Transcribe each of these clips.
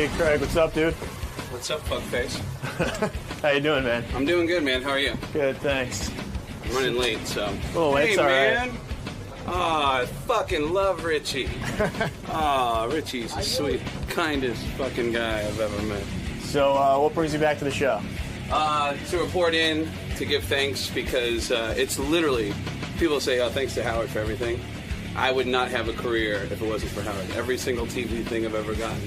Hey, Craig, what's up, dude? What's up, fuckface? How you doing, man? I'm doing good, man. How are you? Good, thanks. I'm running late, so. Oh, hey, it's all man. right. Oh, I fucking love Richie. Oh, Richie's the sweet, kindest fucking guy I've ever met. So, what brings you back to the show? To report in, to give thanks, because it's literally, people say, oh, thanks to Howard for everything. I would not have a career if it wasn't for Howard. Every single TV thing I've ever gotten,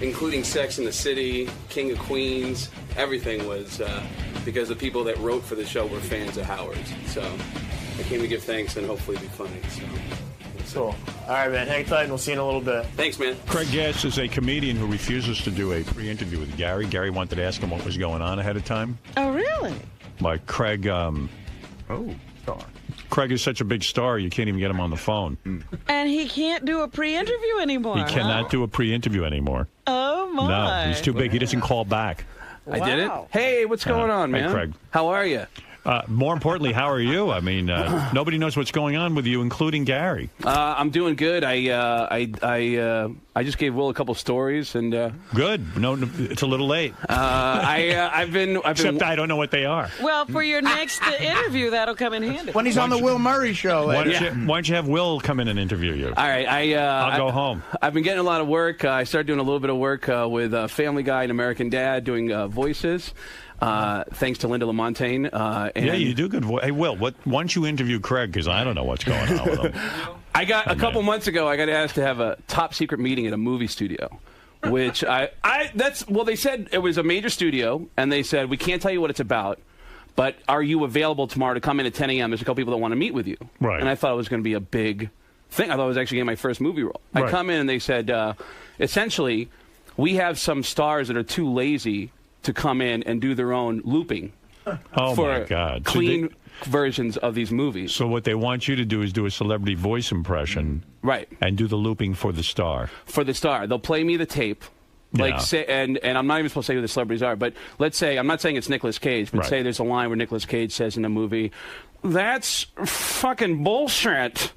including Sex and the City, King of Queens, everything was because the people that wrote for the show were fans of Howard's. So I came to give thanks and hopefully be funny. So. Cool. All right, man. Hang tight, and we'll see you in a little bit. Thanks, man. Craig Gass is a comedian who refuses to do a pre-interview with Gary. Gary wanted to ask him what was going on ahead of time. Oh, really? Like Craig. Craig is such a big star, you can't even get him on the phone. And he can't do a pre-interview anymore. He cannot do a pre-interview anymore. Oh, my. No, he's too big. He doesn't call back. I did it? Hey, what's going on, man? Hey, Craig. How are you? More importantly, how are you? I mean, nobody knows what's going on with you, including Gary. I'm doing good. I just gave Will a couple stories and. Good. No, it's a little late. I've been. Except I don't know what they are. Well, for your next interview, that'll come in handy. When he's on the Will Murray show. Why don't you have Will come in and interview you? All right. I'll go home. I've been getting a lot of work. I started doing a little bit of work with Family Guy and American Dad, doing voices. Thanks to Linda LaMontagne. Yeah, you do good voice. Hey, Will, why don't you interview Craig? Because I don't know what's going on with him. I got a couple months ago. I got asked to have a top secret meeting at a movie studio, which they said it was a major studio, and they said we can't tell you what it's about, but are you available tomorrow to come in at 10 a.m.? There's a couple people that want to meet with you. Right. And I thought it was going to be a big thing. I thought I was actually getting my first movie role. Right. I come in and they said, essentially, we have some stars that are too lazy to come in and do their own looping Oh, for my God. clean versions of these movies. So what they want you to do is do a celebrity voice impression. Right. And do the looping for the star. For the star. They'll play me the tape. Like Yeah. say, and I'm not even supposed to say who the celebrities are, but let's say, I'm not saying it's Nicolas Cage, but Right. say there's a line where Nicolas Cage says in a movie, that's fucking bullshit.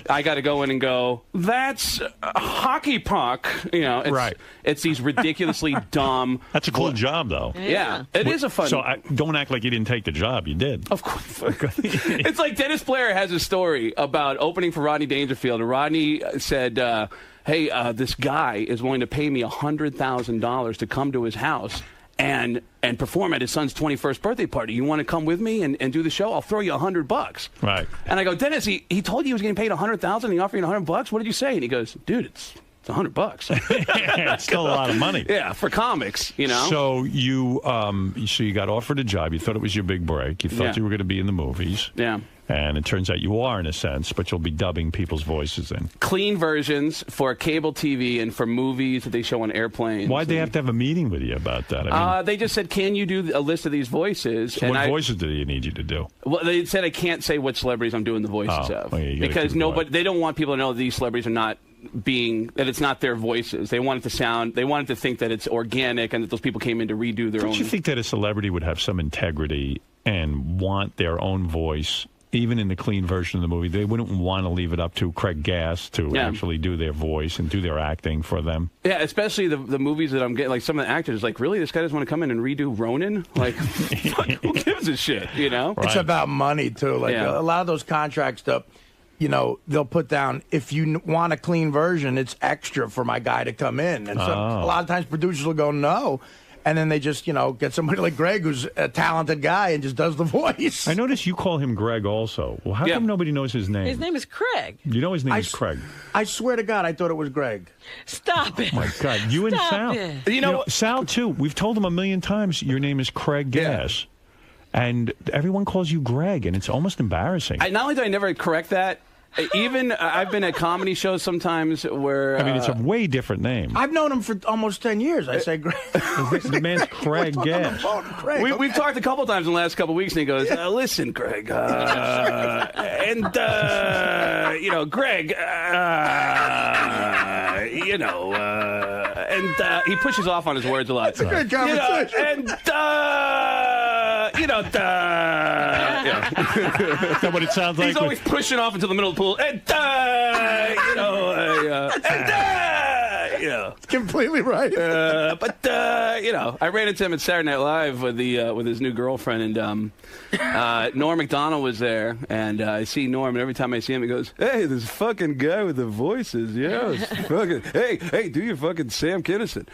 I got to go in and go, that's hockey puck. You know, Right. It's these ridiculously dumb. That's a cool job, though. Yeah, it is a fun. So don't act like you didn't take the job. You did. Of course. It's like Dennis Blair has a story about opening for Rodney Dangerfield, and Rodney said, hey, this guy is willing to pay me $100,000 to come to his house and perform at his son's 21st birthday party. You want to come with me and do the show? I'll throw you $100. Right. And I go, Dennis, he told you he was getting paid $100,000 and he offered you $100? What did you say? And he goes, dude, it's $100. It's still a lot of money. Yeah, for comics, you know. So you got offered a job. You thought it was your big break. You thought you were going to be in the movies. Yeah. And it turns out you are, in a sense, but you'll be dubbing people's voices in. Clean versions for cable TV and for movies that they show on airplanes. Why'd they have to have a meeting with you about that? I mean, they just said, can you do a list of these voices? so what voices do you need you to do? Well, they said I can't say what celebrities I'm doing the voices of. Well, you gotta because keep quiet. they don't want people to know that these celebrities are not that it's not their voices. They want it to think that it's organic and that those people came in to redo their own. Don't you think that a celebrity would have some integrity and want their own voice? Even in the clean version of the movie, they wouldn't want to leave it up to Craig Gass to actually do their voice and do their acting for them. Yeah, especially the movies that I'm getting, like some of the actors, like, really, this guy doesn't want to come in and redo Ronin? Like, fuck, who gives a shit, you know? It's about money, too. Like, a lot of those contract stuff, you know, they'll put down, if you want a clean version, it's extra for my guy to come in. And so a lot of times producers will go, no. And then they just, you know, get somebody like Greg, who's a talented guy, and just does the voice. I notice you call him Greg also. Well, how come nobody knows his name? His name is Craig. You know his name is Craig. I swear to God, I thought it was Greg. Stop it. Oh, my God. You and Sal. It. You know, Sal, too. We've told him a million times your name is Craig Gass. And everyone calls you Greg, and it's almost embarrassing. Not only do I never correct that, even I've been at comedy shows sometimes where... I mean, it's a way different name. I've known him for almost 10 years. I say Greg. The man's Craig Gass. We've talked a couple times in the last couple of weeks, and he goes, listen, Greg, you know, Greg, you know, and he pushes off on his words a lot. It's a good conversation. You know, Is that what it sounds like? He's always pushing off into the middle of the pool. And, you know, It's completely right. But I ran into him at Saturday Night Live with his new girlfriend, and Norm Macdonald was there, and I see Norm, and every time I see him, he goes, "Hey, this fucking guy with the voices, fucking, hey, do your fucking Sam Kinison,"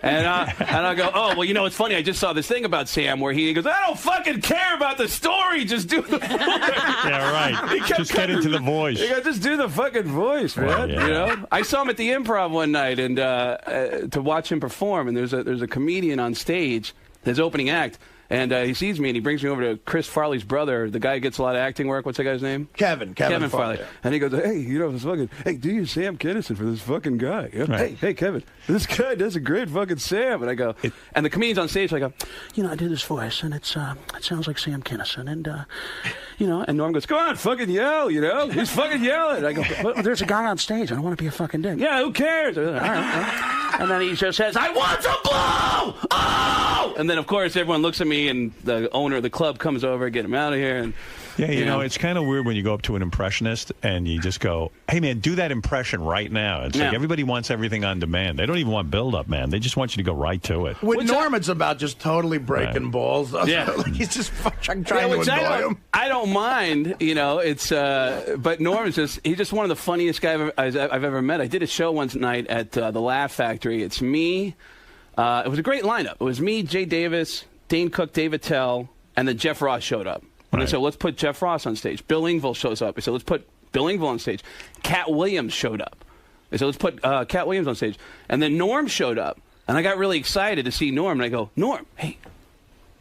and I go, "Oh, well, it's funny. I just saw this thing about Sam where he goes, I don't fucking care about the story, just do the voice." Yeah, right. Just get into the voice. He goes, just do the fucking voice, man. Yeah. I saw him at the Improv one night, and to watch him perform, and there's a comedian on stage, his opening act, and he sees me and he brings me over to Chris Farley's brother, the guy who gets a lot of acting work. What's that guy's name? Kevin Farley. Yeah. And he goes, "Hey, this fucking, hey, do your Sam Kinison for this fucking guy. Right. Hey, Kevin, this guy does a great fucking Sam." And I go, and the comedian's on stage, I go, I did his voice, and it sounds like Sam Kinison, and and Norm goes, "Come on, fucking yell, he's fucking yelling." I go, "But there's a guy on stage. I don't want to be a fucking dick." "Yeah, who cares?" All right. And then he just says, "I want to blow!" Oh! And then, of course, everyone looks at me, and the owner of the club comes over, get him out of here. And yeah, it's kind of weird when you go up to an impressionist and you just go, "Hey, man, do that impression right now." It's like everybody wants everything on demand. They don't even want build-up, man. They just want you to go right to it. With Norm, it's about just totally breaking balls. Yeah. He's just trying to annoy him. I don't mind, it's, but Norm is he's just one of the funniest guys I've ever met. I did a show one night at the Laugh Factory. It's me. It was a great lineup. It was me, Jay Davis, Dane Cook, David Tell, and then Jeff Ross showed up. And I said, let's put Jeff Ross on stage. Bill Engvall shows up. I said, let's put Bill Engvall on stage. Cat Williams showed up. I said, let's put Cat Williams on stage. And then Norm showed up. And I got really excited to see Norm. And I go, "Norm, hey,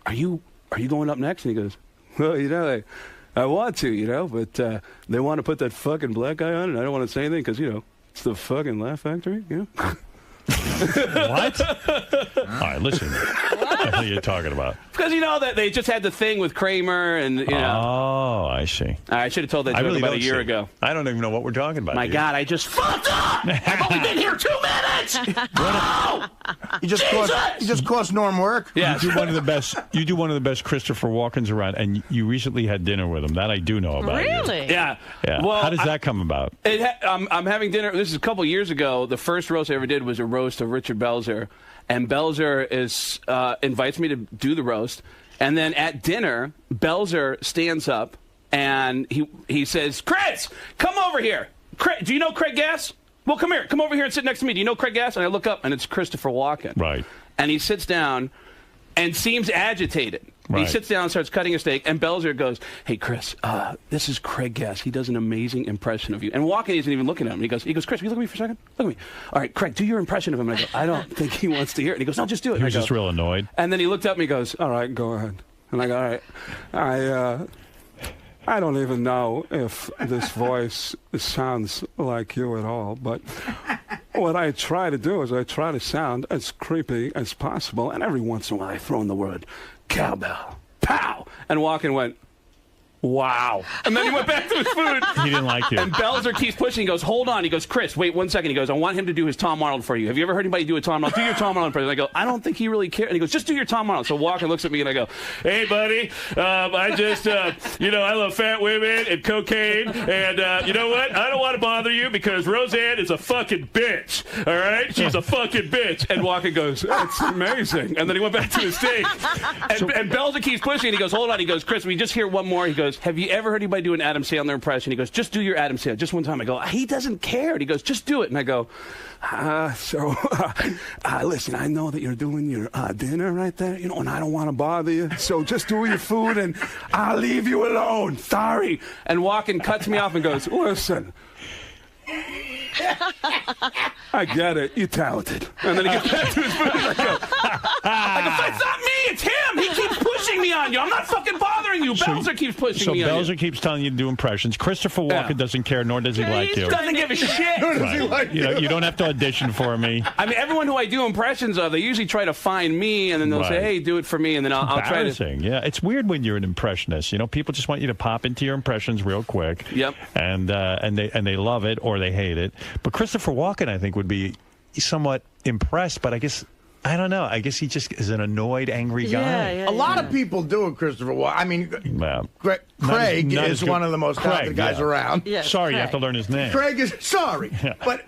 are you going up next?" And he goes, "Well, I want to, but they want to put that fucking black guy on, and I don't want to say anything because, it's the fucking Laugh Factory, What? All right, listen. What are you talking about? Because that they just had the thing with Kramer, and Oh, I see. I should have told that joke about a year ago. I don't even know what we're talking about. My God, I just fucked up. I've only been here 2 minutes. Oh, you just cost Norm work. Yeah, you do one of the best Christopher Walkens around, and you recently had dinner with him. That I do know about. Really? Yeah. Well, how does that come about? I'm having dinner. This is a couple years ago. The first roast I ever did was a roast of Richard Belzer, and Belzer invites me to do the roast, and then at dinner, Belzer stands up and he says, "Chris, come over here. Do you know Craig Gass? Well, come here. Come over here and sit next to me. Do you know Craig Gass?" And I look up, and it's Christopher Walken. Right. And he sits down and seems agitated. Right. He sits down and starts cutting a steak, and Belzer goes, "Hey, Chris, this is Craig Gass. He does an amazing impression of you." And Walken isn't even looking at him. He goes, "Chris, will you look at me for a second? Look at me. All right, Craig, do your impression of him." And I go, "I don't think he wants to hear it." And he goes, "No, just do it." He was just real annoyed. And then he looked up and he goes, "All right, go ahead." And I go, "All right, I don't even know if this voice sounds like you at all, but what I try to do is I try to sound as creepy as possible, and every once in a while I throw in the word cowbell. Pow!" And Walken went, "Wow." And then he went back to his food. He didn't like you. And Belzer keeps pushing. He goes, "Hold on." He goes, "Chris, wait 1 second." He goes, "I want him to do his Tom Arnold for you. Have you ever heard anybody do a Tom Arnold? Do your Tom Arnold impression." I go, "I don't think he really cares." And he goes, "Just do your Tom Arnold." So Walker looks at me and I go, "Hey, buddy, I just, I love fat women and cocaine. And you know what? I don't want to bother you because Roseanne is a fucking bitch. All right? She's a fucking bitch." And Walker goes, "That's amazing." And then he went back to his steak. And Belzer keeps pushing. And he goes, "Hold on." He goes, "Chris, we just hear one more." He goes, "Have you ever heard anybody do an Adam Sandler impression?" He goes, "Just do your Adam Sandler. Just one time." I go, "He doesn't care." And he goes, "Just do it." And I go, "Listen, I know that you're doing your dinner right there, and I don't want to bother you. So just do your food and I'll leave you alone. Sorry." And Walken cuts me off and goes, "Listen, I get it. You're talented." And then he gets back to his food. And I go, "It's not me. It's him. He keeps pushing me on you. I'm not fucking bothering you. Belzer keeps pushing me on you." So Belzer keeps telling you to do impressions. Christopher Walken doesn't care, nor does he like you. He doesn't give a shit. Nor does he like you. You don't have to audition for me. I mean, everyone who I do impressions of, they usually try to find me, and then they'll say, "Hey, do it for me," and then I'll try to. Yeah, it's weird when you're an impressionist. People just want you to pop into your impressions real quick. Yep. And they love it or they hate it. But Christopher Walken, I think, would be somewhat impressed, but I guess I don't know. I guess he just is an annoyed, angry guy. Yeah, A lot of people do it, Christopher Walken. I mean, Craig not is one of the most talented guys around. Yes, Sorry, Craig. you have to learn his name. Craig is sorry, but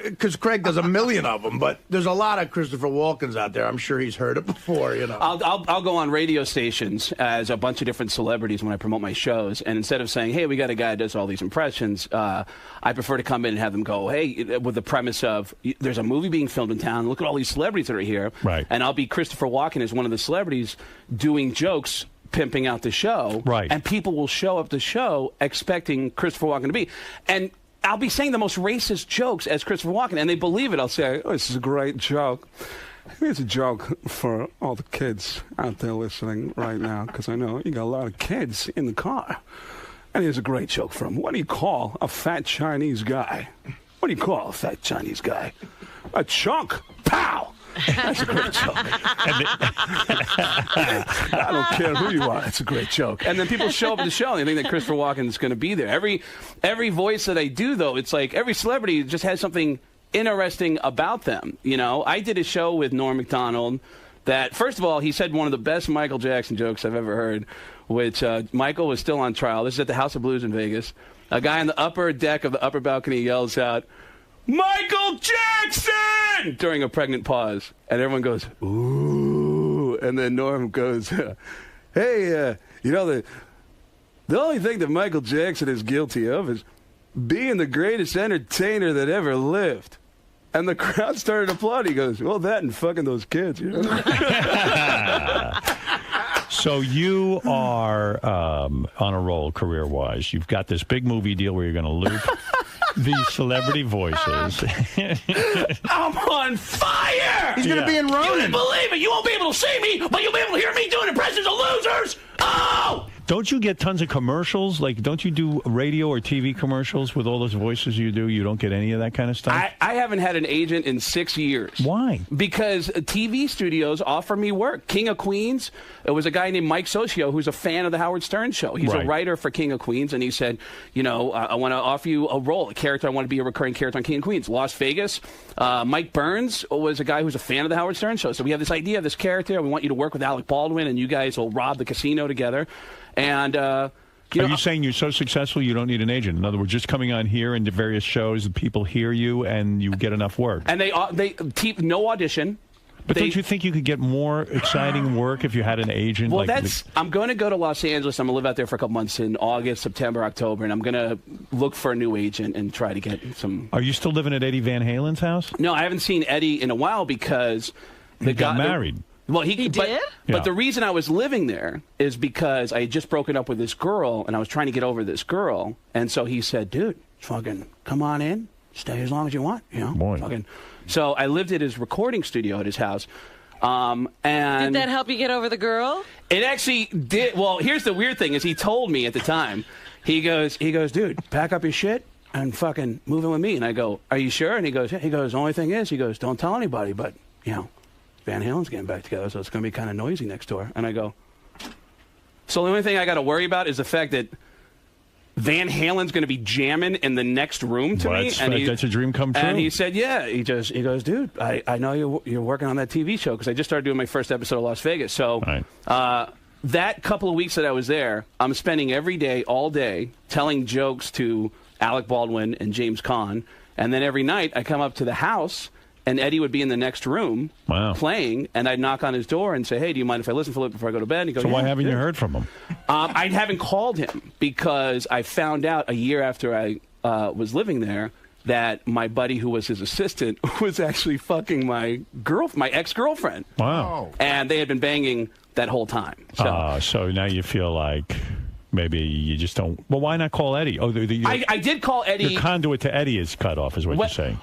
because Craig does a million of them. But there's a lot of Christopher Walkens out there. I'm sure he's heard it before. I'll go on radio stations as a bunch of different celebrities when I promote my shows, and instead of saying, "Hey, we got a guy that does all these impressions," I prefer to come in and have them go, "Hey," with the premise of, "There's a movie being filmed in town. Look at all these celebrities that are here." Right. And I'll be Christopher Walken as one of the celebrities doing jokes, pimping out the show. Right. And people will show up the show expecting Christopher Walken to be. And I'll be saying the most racist jokes as Christopher Walken, and they believe it. I'll say, "Oh, this is a great joke. Here's a joke for all the kids out there listening right now, because I know you got a lot of kids in the car. And here's a great joke from, what do you call a fat Chinese guy? What do you call a fat Chinese guy? A chunk. Pow! That's a great joke. I don't care who you are. It's a great joke." And then people show up at the show and they think that Christopher Walken is going to be there. Every voice that I do, though, it's like every celebrity just has something interesting about them. I did a show with Norm Macdonald that, first of all, he said one of the best Michael Jackson jokes I've ever heard, which Michael was still on trial. This is at the House of Blues in Vegas. A guy on the upper deck of the upper balcony yells out, "Michael Jackson!" during a pregnant pause. And everyone goes, "Ooh." And then Norm goes, "Hey, the only thing that Michael Jackson is guilty of is being the greatest entertainer that ever lived." And the crowd started applauding. He goes, "Well, that and fucking those kids." So you are on a roll career-wise. You've got this big movie deal where you're going to loop these celebrity voices. I'm on fire! He's going to be in Ronin. You wouldn't believe it. You won't be able to see me, but you'll be able to hear me doing impressions of losers. Oh! Don't you get tons of commercials? Like, don't you do radio or TV commercials with all those voices you do? You don't get any of that kind of stuff? I haven't had an agent in 6 years. Why? Because TV studios offer me work. King of Queens, it was a guy named Mike Socio who's a fan of the Howard Stern Show. He's a writer for King of Queens, and he said, I want to offer you a role, a character. I want to be a recurring character on King of Queens. Las Vegas, Mike Burns was a guy who's a fan of the Howard Stern Show. So we have this idea of this character. We want you to work with Alec Baldwin, and you guys will rob the casino together. And are you saying you're so successful you don't need an agent? In other words, just coming on here into various shows, people hear you and you get enough work. And they keep no audition. But don't you think you could get more exciting work if you had an agent? Well, I'm going to go to Los Angeles. I'm going to live out there for a couple months in August, September, October, and I'm going to look for a new agent and try to get some. Are you still living at Eddie Van Halen's house? No, I haven't seen Eddie in a while because he got married. Well, he did? But the reason I was living there is because I had just broken up with this girl, and I was trying to get over this girl. And so he said, "Dude, fucking come on in. Stay as long as you want." Boy. So I lived at his recording studio at his house. And did that help you get over the girl? It actually did. Well, here's the weird thing is he told me at the time, he goes, "Dude, pack up your shit and fucking move in with me." And I go, "Are you sure?" And he goes, "The only thing is," he goes, "don't tell anybody, but, Van Halen's getting back together, so it's going to be kind of noisy next door." And I go, "So the only thing I got to worry about is the fact that Van Halen's going to be jamming in the next room to me." And that's a dream come true. And he said, "Yeah." He goes, "Dude, I know you're working on that TV show," because I just started doing my first episode of Las Vegas. So that couple of weeks that I was there, I'm spending every day, all day, telling jokes to Alec Baldwin and James Caan. And then every night I come up to the house, and Eddie would be in the next room playing, and I'd knock on his door and say, "Hey, do you mind if I listen for a little bit before I go to bed?" And he'd go, "So why haven't you heard from him?" I haven't called him because I found out a year after I was living there that my buddy who was his assistant was actually fucking my ex-girlfriend. Wow. And they had been banging that whole time. So now you feel like maybe you just don't. Well, why not call Eddie? Oh, I did call Eddie. Your conduit to Eddie is cut off, is what you're saying.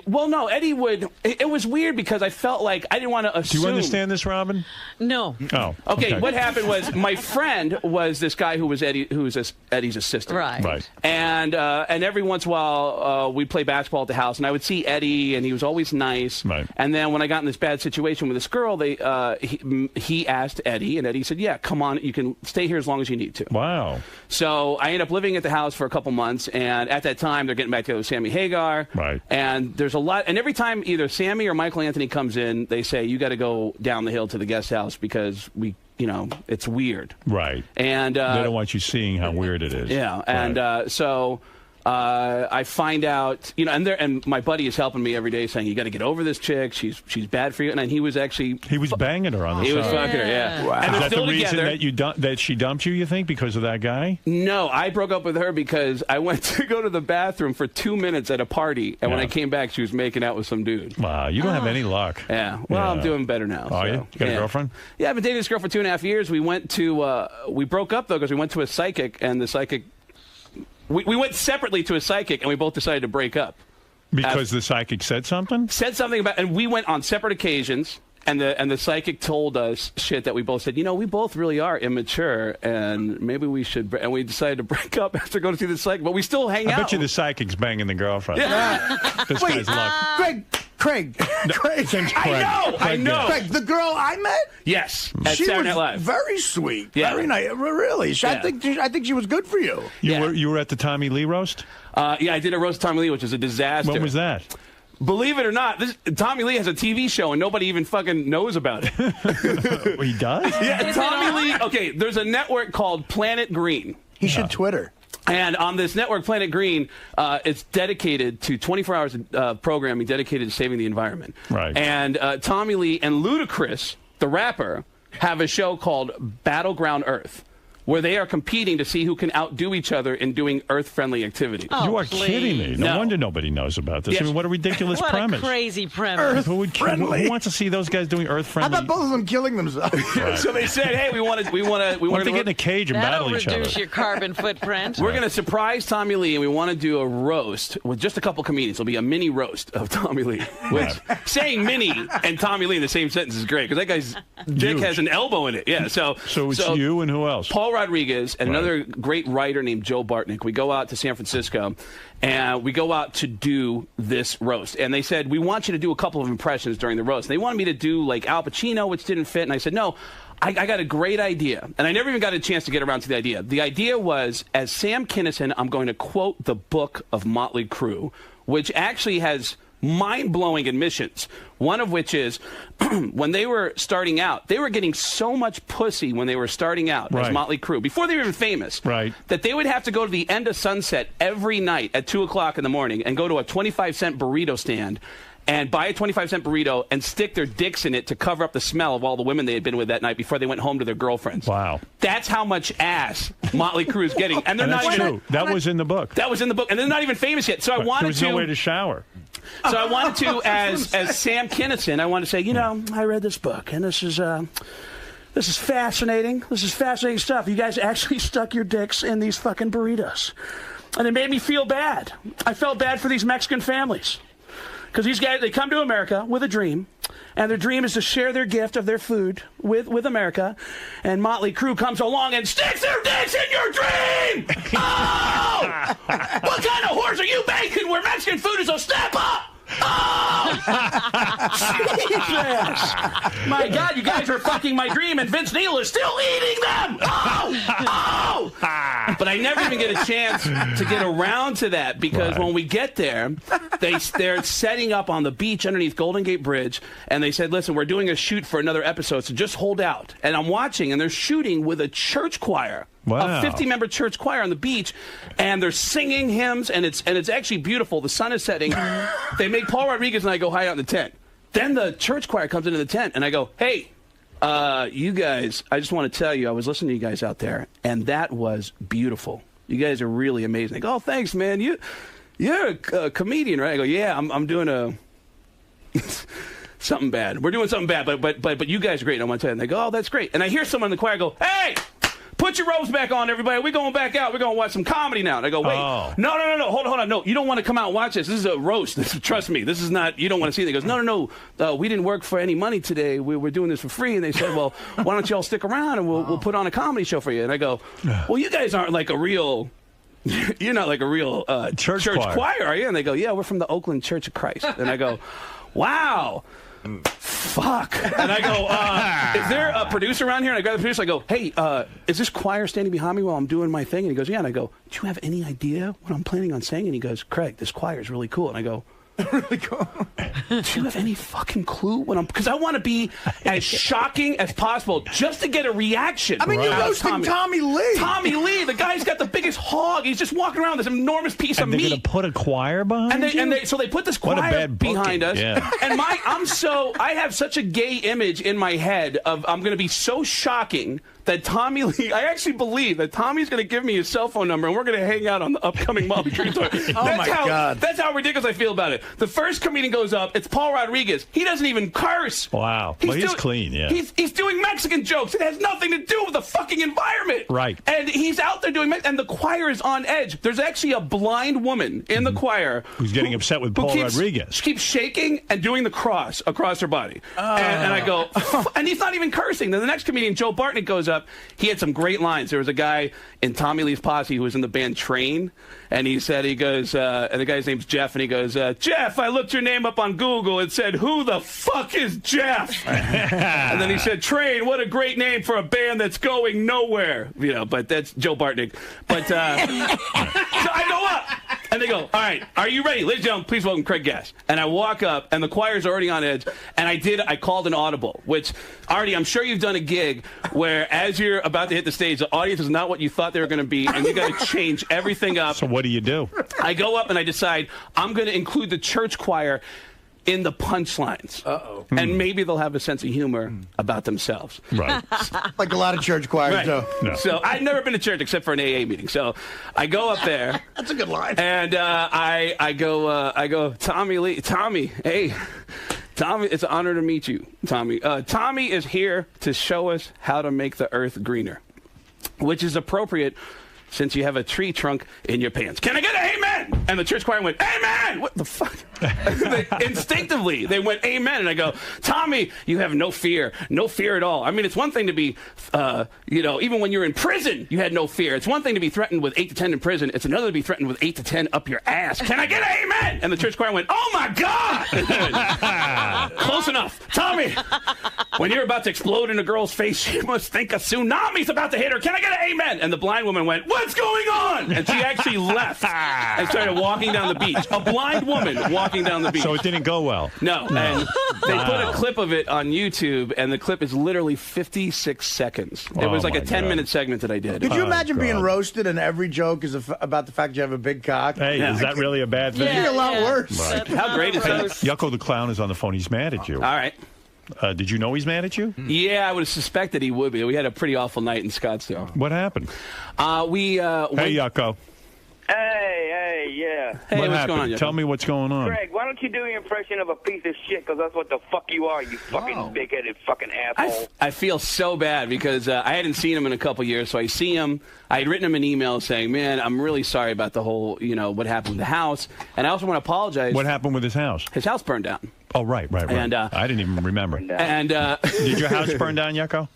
Well, no, Eddie would. It was weird because I felt like I didn't want to assume. Do you understand this, Robin? No. Oh. Okay. What happened was my friend was this guy who was Eddie's assistant. Right. And every once in a while we'd play basketball at the house, and I would see Eddie, and he was always nice. Right. And then when I got in this bad situation with this girl, he asked Eddie, and Eddie said, "Yeah, come on, you can stay here as long as you need to." Wow. So I end up living at the house for a couple months, and at that time, they're getting back together with Sammy Hagar. Right. And there's a lot, and every time either Sammy or Michael Anthony comes in, they say, you got to go down the hill to the guest house because it's weird. Right. And they don't want you seeing how weird it is. Yeah. And so I find out, and my buddy is helping me every day saying, you got to get over this chick. She's bad for you. And he was actually... He was banging her on the side. He was fucking her, yeah. Wow. And is that the reason that she dumped you think, because of that guy? No, I broke up with her because I went to go to the bathroom for 2 minutes at a party, and when I came back, she was making out with some dude. Wow, you don't have any luck. Yeah. Well, I'm doing better now. Are you? You got a girlfriend? Yeah, I've been dating this girl for 2.5 years. We went to... we broke up, though, because we went to a psychic, and the psychic... We went separately to a psychic, and we both decided to break up. Because the psychic said something? Said something about... And we went on separate occasions, and the psychic told us shit that we both said, we both really are immature, and maybe we should... And we decided to break up after going to see the psychic, but we still hang out. I bet you the psychic's banging the girlfriend. Yeah. This guy's luck. Craig. I know. Craig, the girl I met? Yes. At She Saturday was Night Live. very sweet. Yeah. Very nice. Really. I think she was good for you. You were at the Tommy Lee roast? Yeah, I did a roast of Tommy Lee, which is a disaster. When was that? Believe it or not, Tommy Lee has a TV show, and nobody even fucking knows about it. He does? Yeah, Tommy Lee. Okay, there's a network called Planet Green. He should Twitter. And on this network, Planet Green, it's dedicated to 24 hours of programming dedicated to saving the environment. Right. And Tommy Lee and Ludacris, the rapper, have a show called Battleground Earth, where they are competing to see who can outdo each other in doing Earth-friendly activities. Oh, you are kidding me. No wonder nobody knows about this. Yes. I mean, what a ridiculous premise. What a crazy premise. Who wants to see those guys doing Earth-friendly? How about both of them killing themselves? Right. So they said, hey, we want to get in a cage and That'll battle each other. reduce your carbon footprint. We're going to surprise Tommy Lee, and we want to do a roast with just a couple comedians. It'll be a mini roast of Tommy Lee. Which, saying mini and Tommy Lee in the same sentence is great, because that guy's dick has an elbow in it. Yeah. So it's you and who else? Paul Rodriguez and another great writer named Joe Bartnick. We go out to San Francisco, and we go out to do this roast. And they said, we want you to do a couple of impressions during the roast. They wanted me to do, like, Al Pacino, which didn't fit. And I said, no, I got a great idea. And I never even got a chance to get around to the idea. The idea was, as Sam Kinison, I'm going to quote the book of Motley Crue, which actually has mind-blowing admissions. One of which is, when they were starting out, they were getting so much pussy when they were starting out as Motley Crue, before they were even famous, that they would have to go to the end of Sunset every night at 2 o'clock in the morning and go to a 25-cent burrito stand and buy a 25-cent burrito and stick their dicks in it to cover up the smell of all the women they had been with that night before they went home to their girlfriends. Wow. That's how much ass Motley Crue is getting. And they're not even... True. That was in the book. That was in the book. And they're not even famous yet. So I wanted to... There was no way to shower. So I wanted to, as Sam Kinison, I wanted to say, I read this book, and this is fascinating. This is fascinating stuff. You guys actually stuck your dicks in these fucking burritos. And it made me feel bad. I felt bad for these Mexican families. Because these guys, they come to America with a dream, and their dream is to share their gift of their food with America, and Motley Crue comes along and sticks their dicks in your dream! Oh! What kind of horse are you baking where Mexican food is a step up? Oh! Jesus! My God, you guys are fucking my dream, and Vince Neil is still eating them! Oh! But I never even get a chance to get around to that, because when we get there, they're setting up on the beach underneath Golden Gate Bridge, and they said, listen, we're doing a shoot for another episode, so just hold out. And I'm watching, and they're shooting with a church choir. Wow. A 50-member church choir on the beach, and they're singing hymns, and it's actually beautiful. The sun is setting. They make Paul Rodriguez and I go hide out in the tent. Then the church choir comes into the tent, and I go, hey, you guys, I just want to tell you, I was listening to you guys out there, and that was beautiful. You guys are really amazing. They go, oh, thanks, man. You're a comedian, right? I go, yeah, I'm doing something bad. We're doing something bad, but you guys are great. I want to tell you. And they go, oh, that's great. And I hear someone in the choir go, hey! Put your robes back on, everybody. We're going back out. We're going to watch some comedy now. And I go, wait. Oh. No. Hold on. No, you don't want to come out and watch this. This is a roast. Trust me. This is not, you don't want to see it. He goes, no. We didn't work for any money today. We're doing this for free. And they said, well, why don't you all stick around and we'll put on a comedy show for you. And I go, well, you guys aren't like a real... You're not like a real church choir, are you? And they go, yeah, we're from the Oakland Church of Christ. And I go, wow. fuck. And I go, is there a producer around here? And I grab the producer. I go, hey, is this choir standing behind me while I'm doing my thing? And he goes, yeah. And I go, do you have any idea what I'm planning on saying? And he goes, Craig, this choir is really cool. And I go, really cool. Do you have any fucking clue what I'm? Because I want to be as shocking as possible, just to get a reaction. I mean, you're roasting Tommy Lee. Tommy Lee, the guy's got the biggest hog. He's just walking around with this enormous piece of meat. And they're going to put a choir behind you? So they put this choir behind us. Yeah. And I have such a gay image in my head of I'm going to be so shocking that Tommy Lee, I actually believe that Tommy's going to give me his cell phone number and we're going to hang out on the upcoming Molly Dream Tour. God. That's how ridiculous I feel about it. The first comedian goes up, it's Paul Rodriguez. He doesn't even curse. Wow. He's clean, yeah. He's doing Mexican jokes. It has nothing to do with the fucking environment. Right. And he's out there doing, and the choir is on edge. There's actually a blind woman in the choir who's getting upset with Paul Rodriguez. She keeps shaking and doing the cross across her body. And I go, and he's not even cursing. Then the next comedian, Joe Bartnick, goes up. He had some great lines. There was a guy in Tommy Lee's posse who was in the band Train, and he goes, and the guy's name's Jeff, and he goes, Jeff, I looked your name up on Google. It said, who the fuck is Jeff? And then he said, Train, what a great name for a band that's going nowhere. You know, but that's Joe Bartnick. But so I go up, and they go, all right, are you ready? Ladies and gentlemen, please welcome Craig Gass. And I walk up, and the choir's already on edge, and I called an audible, which, Artie, I'm sure you've done a gig where as you're about to hit the stage, the audience is not what you thought they were going to be, and you got to change everything up. So what do you do? I go up and I decide I'm going to include the church choir in the punchlines. Uh-oh. And maybe they'll have a sense of humor about themselves. Right. Like a lot of church choirs do. No. So I've never been to church except for an AA meeting. So I go up there. That's a good line. And I go, Tommy Lee, Tommy, hey. Tommy, it's an honor to meet you, Tommy. Tommy is here to show us how to make the earth greener, which is appropriate since you have a tree trunk in your pants. Can I get an amen? And the church choir went, amen! What the fuck? Instinctively, they went, amen. And I go, Tommy, you have no fear at all. I mean, it's one thing to be, even when you're in prison, you had no fear. It's one thing to be threatened with 8 to 10 in prison. It's another to be threatened with 8 to 10 up your ass. Can I get an amen? And the church choir went, oh my God! Close enough. Tommy, when you're about to explode in a girl's face, you must think a tsunami's about to hit her. Can I get an amen? And the blind woman went, what's going on? And she actually left and started walking down the beach. A blind woman walking down the beach. So it didn't go well. No. And they put a clip of it on YouTube, and the clip is literally 56 seconds. It was like a 10-minute segment that I did. Could you imagine being roasted and every joke is about the fact you have a big cock? Hey, is that really a bad thing? It'd be a lot worse. Right. How great is that? Yucko the Clown is on the phone. He's mad at you. All right. Did you know he's mad at you? Yeah, I would have suspected he would be. We had a pretty awful night in Scottsdale. What happened? Hey, Yucko. Hey, yeah. Hey, what what's happened? going on, Yucko? Tell me what's going on. Greg, why don't you do your impression of a piece of shit? Because that's what the fuck you are, you fucking big-headed fucking asshole. I feel so bad because I hadn't seen him in a couple years, so I see him. I had written him an email saying, man, I'm really sorry about the whole, what happened with the house. And I also want to apologize. What happened with his house? His house burned down. Oh, right. And, I didn't even remember. And did your house burn down, Yucko?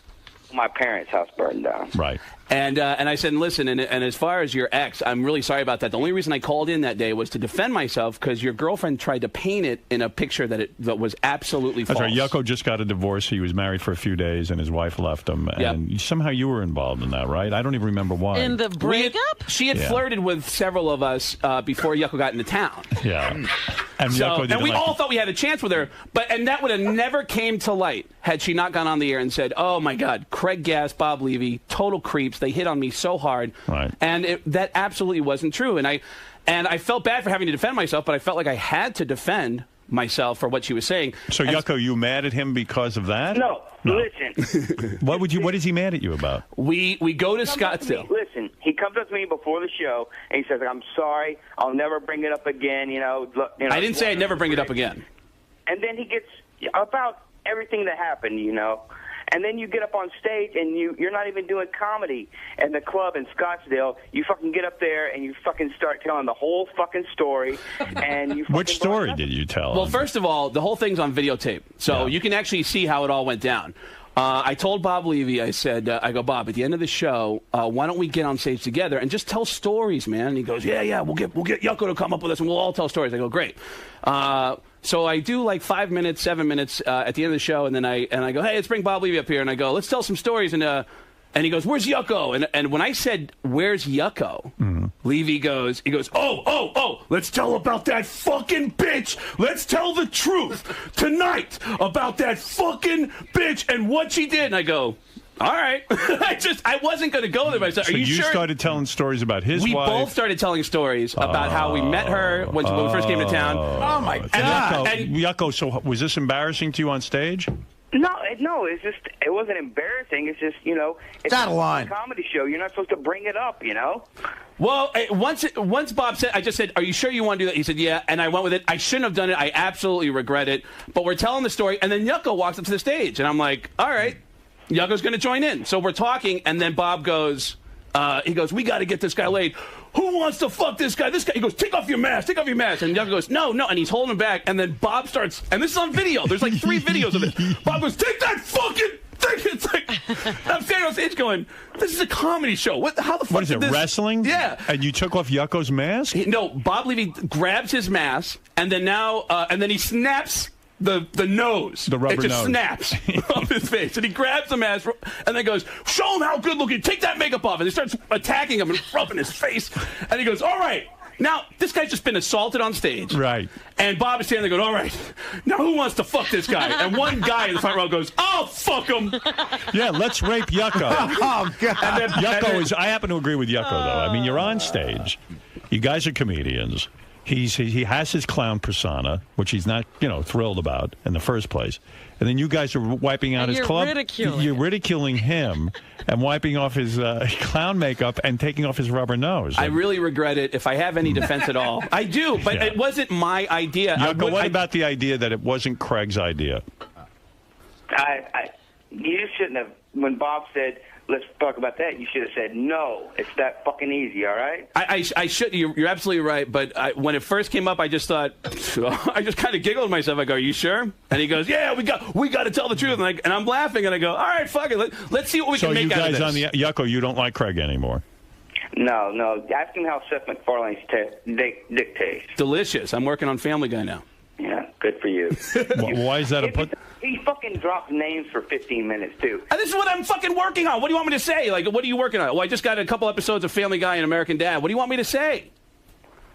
My parents' house burned down. Right. And I said, listen, and as far as your ex, I'm really sorry about that. The only reason I called in that day was to defend myself because your girlfriend tried to paint it in a picture that was absolutely false. That's right. Yucko just got a divorce. He was married for a few days, and his wife left him. And somehow you were involved in that, right? I don't even remember why. In the breakup? She had flirted with several of us before Yucko got into town. Yeah. And, and we all thought we had a chance with her, and that would have never came to light had she not gone on the air and said, oh, my God, Craig Gass, Bob Levy, total creeps. They hit on me so hard. Right. And that absolutely wasn't true. And I felt bad for having to defend myself, but I felt like I had to defend myself for what she was saying. So, Yucko, you mad at him because of that? No. Listen. What is he mad at you about? We go to Scottsdale. Listen, he comes up to me before the show, and he says, I'm sorry, I'll never bring it up again, I didn't say I'd never bring it up again. And then he gets about everything that happened, And then you get up on stage, and you're not even doing comedy at the club in Scottsdale. You fucking get up there, and you fucking start telling the whole fucking story. And you Which story did you tell? Well, first of all, the whole thing's on videotape, so you can actually see how it all went down. I told Bob Levy, I said, Bob, at the end of the show, why don't we get on stage together and just tell stories, man? And he goes, yeah, we'll get Yucko to come up with us, and we'll all tell stories. I go, great. So I do like 5 minutes, 7 minutes at the end of the show, and then I go, hey, let's bring Bob Levy up here, and I go, let's tell some stories, and he goes, where's Yucko? And when I said, where's Yucko, Levy goes, oh, let's tell about that fucking bitch. Let's tell the truth tonight about that fucking bitch and what she did. And I go, all right. I wasn't going to go there, but I said, are you sure? So you started telling stories about his wife? We both started telling stories about how we met her when we first came to town. Oh, my God. Yucko, so was this embarrassing to you on stage? No, it's just, it wasn't embarrassing. It's just, it's out of line. A comedy show. You're not supposed to bring it up, Well, once Bob said, I just said, are you sure you want to do that? He said, yeah, and I went with it. I shouldn't have done it. I absolutely regret it. But we're telling the story, and then Yucko walks up to the stage, and I'm like, all right, Yucko's going to join in. So we're talking, and then Bob goes, we got to get this guy laid. Who wants to fuck this guy? This guy. He goes, take off your mask. And Yucko goes, no. And he's holding him back. And then Bob starts, and this is on video. There's like 3 videos of it. Bob goes, take that fucking thing. It's like, I'm standing on stage going, this is a comedy show. How the fuck What is it, this? wrestling? Yeah. And you took off Yucko's mask? No, Bob Levy grabs his mask, and then and then he snaps the nose. The rubber nose. It just nose. snaps off his face. And he grabs the mask and then goes, show him how good looking. Take that makeup off. And he starts attacking him and rubbing his face. And he goes, all right. Now, this guy's just been assaulted on stage. Right. And Bob is standing there going, all right, now who wants to fuck this guy? And one guy in the front row goes, I'll fuck him. Yeah, let's rape Yucko. Oh, God. I happen to agree with Yucko, though. I mean, you're on stage. You guys are comedians. He has his clown persona, which he's not, thrilled about in the first place. And then you guys are wiping out his club. You're ridiculing him and wiping off his clown makeup and taking off his rubber nose. I really regret it, if I have any defense at all. I do, but it wasn't my idea. Yucko, what about the idea that it wasn't Craig's idea? You shouldn't have, when Bob said, let's talk about that, you should have said, no, it's that fucking easy, all right? I should. You're absolutely right. But when it first came up, I just thought, I just kind of giggled to myself. I go, are you sure? And he goes, yeah, we got to tell the truth. And I'm laughing, and I go, all right, fuck it. Let's see what we can make out of this. So you guys on the Yucko, you don't like Craig anymore? No. Ask him how Seth MacFarlane's dick tastes. Delicious. I'm working on Family Guy now. Yeah, good for you. Why is that a put? He fucking drops names for 15 minutes, too. And this is what I'm fucking working on. What do you want me to say? Like, what are you working on? Well, I just got a couple episodes of Family Guy and American Dad. What do you want me to say?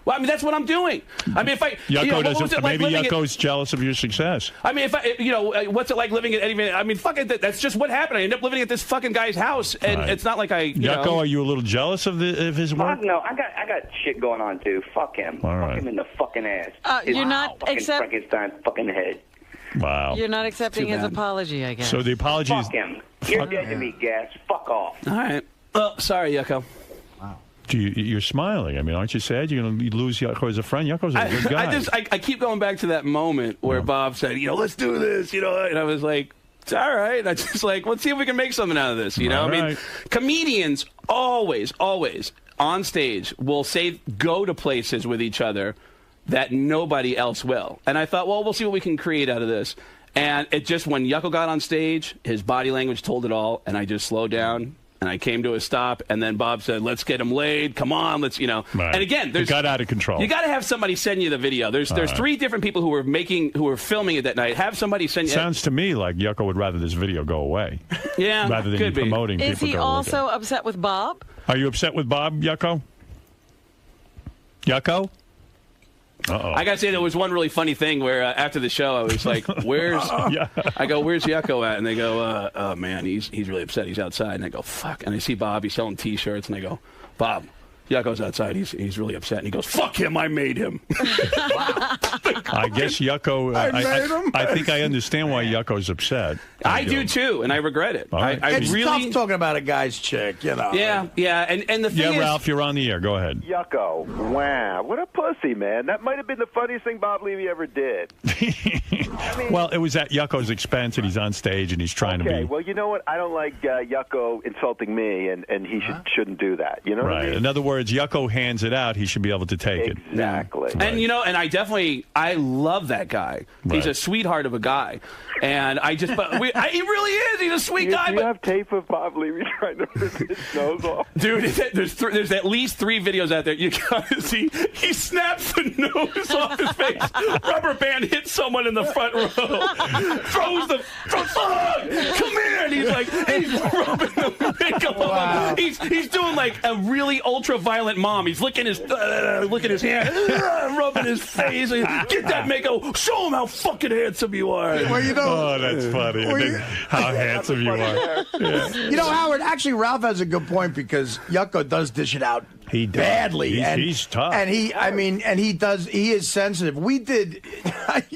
Well, I mean, that's what I'm doing. I mean, if I... Yucko doesn't... Maybe Yucko's jealous of your success. I mean, what's it like living at Eddie Van... I mean, fuck it, that's just what happened. I ended up living at this fucking guy's house, and it's not like Yucko, are you a little jealous of his work? No, I got shit going on, too. Fuck him. Fuck him in the fucking ass. You're not accepting... Frankenstein's fucking head. Wow. You're not accepting his apology, I guess. So the apology is... Fuck him. You're dead to me, Gas. Fuck off. All right. Well, sorry, Yucko. You're smiling. I mean, aren't you sad you're going to lose Yucko as a friend? Yucko's a good guy. I keep going back to that moment where Bob said, let's do this, and I was like, it's all right. And I just like, let's see if we can make something out of this, I mean, comedians always on stage will go to places with each other that nobody else will. And I thought, well, we'll see what we can create out of this. And it just, when Yucko got on stage, his body language told it all, and I just slowed down. And I came to a stop, and then Bob said, let's get him laid. Come on, let's, Right. And again, it got out of control. You got to have somebody send you the video. There's 3 different people who were filming it that night. Have somebody send you. Sounds to me like Yucko would rather this video go away. Yeah, rather than could promoting people. Is he also upset with Bob? Are you upset with Bob, Yucko? Yucko? Uh-oh. I got to say, there was one really funny thing where after the show, I was like, where's Yucko at? And they go, oh, man, he's really upset. He's outside. And I go, fuck. And I see Bob. He's selling T-shirts. And I go, Bob, Yucko's outside. He's really upset. And he goes, fuck him. I made him. I guess Yucko, I think I understand why Yucko's upset. I do, too. And I regret it. Right. It's tough talking about a guy's chick, Yeah. And the thing is... Ralph, you're on the air. Go ahead. Yucko. Wow. What a pussy, man. That might have been the funniest thing Bob Levy ever did. Well, it was at Yucko's expense, and he's on stage, and he's trying to be... Okay, well, you know what? I don't like Yucko insulting me, and he shouldn't do that. You know what I mean? In other words, Yucko hands it out, he should be able to take it. Exactly. And, and I love that guy. Right. He's a sweetheart of a guy. And he really is. He's a sweet guy. Do you have tape of Bob Levy trying to rip his nose off? Dude, there's at least 3 videos out there. You gotta see. He snaps the nose off his face. Rubber band hits someone in the front row. Throws the fuck. Come here. And he's like, he's rubbing the makeup on him. He's doing like a really ultra violent mom. He's licking his hand, rubbing his face. Get that makeup. Show him how fucking handsome you are. Well, you know. Oh, that's funny. How handsome you are. Yeah. You know, Howard, actually, Ralph has a good point because Yucko does dish it out badly. He's tough. And he is sensitive. We did,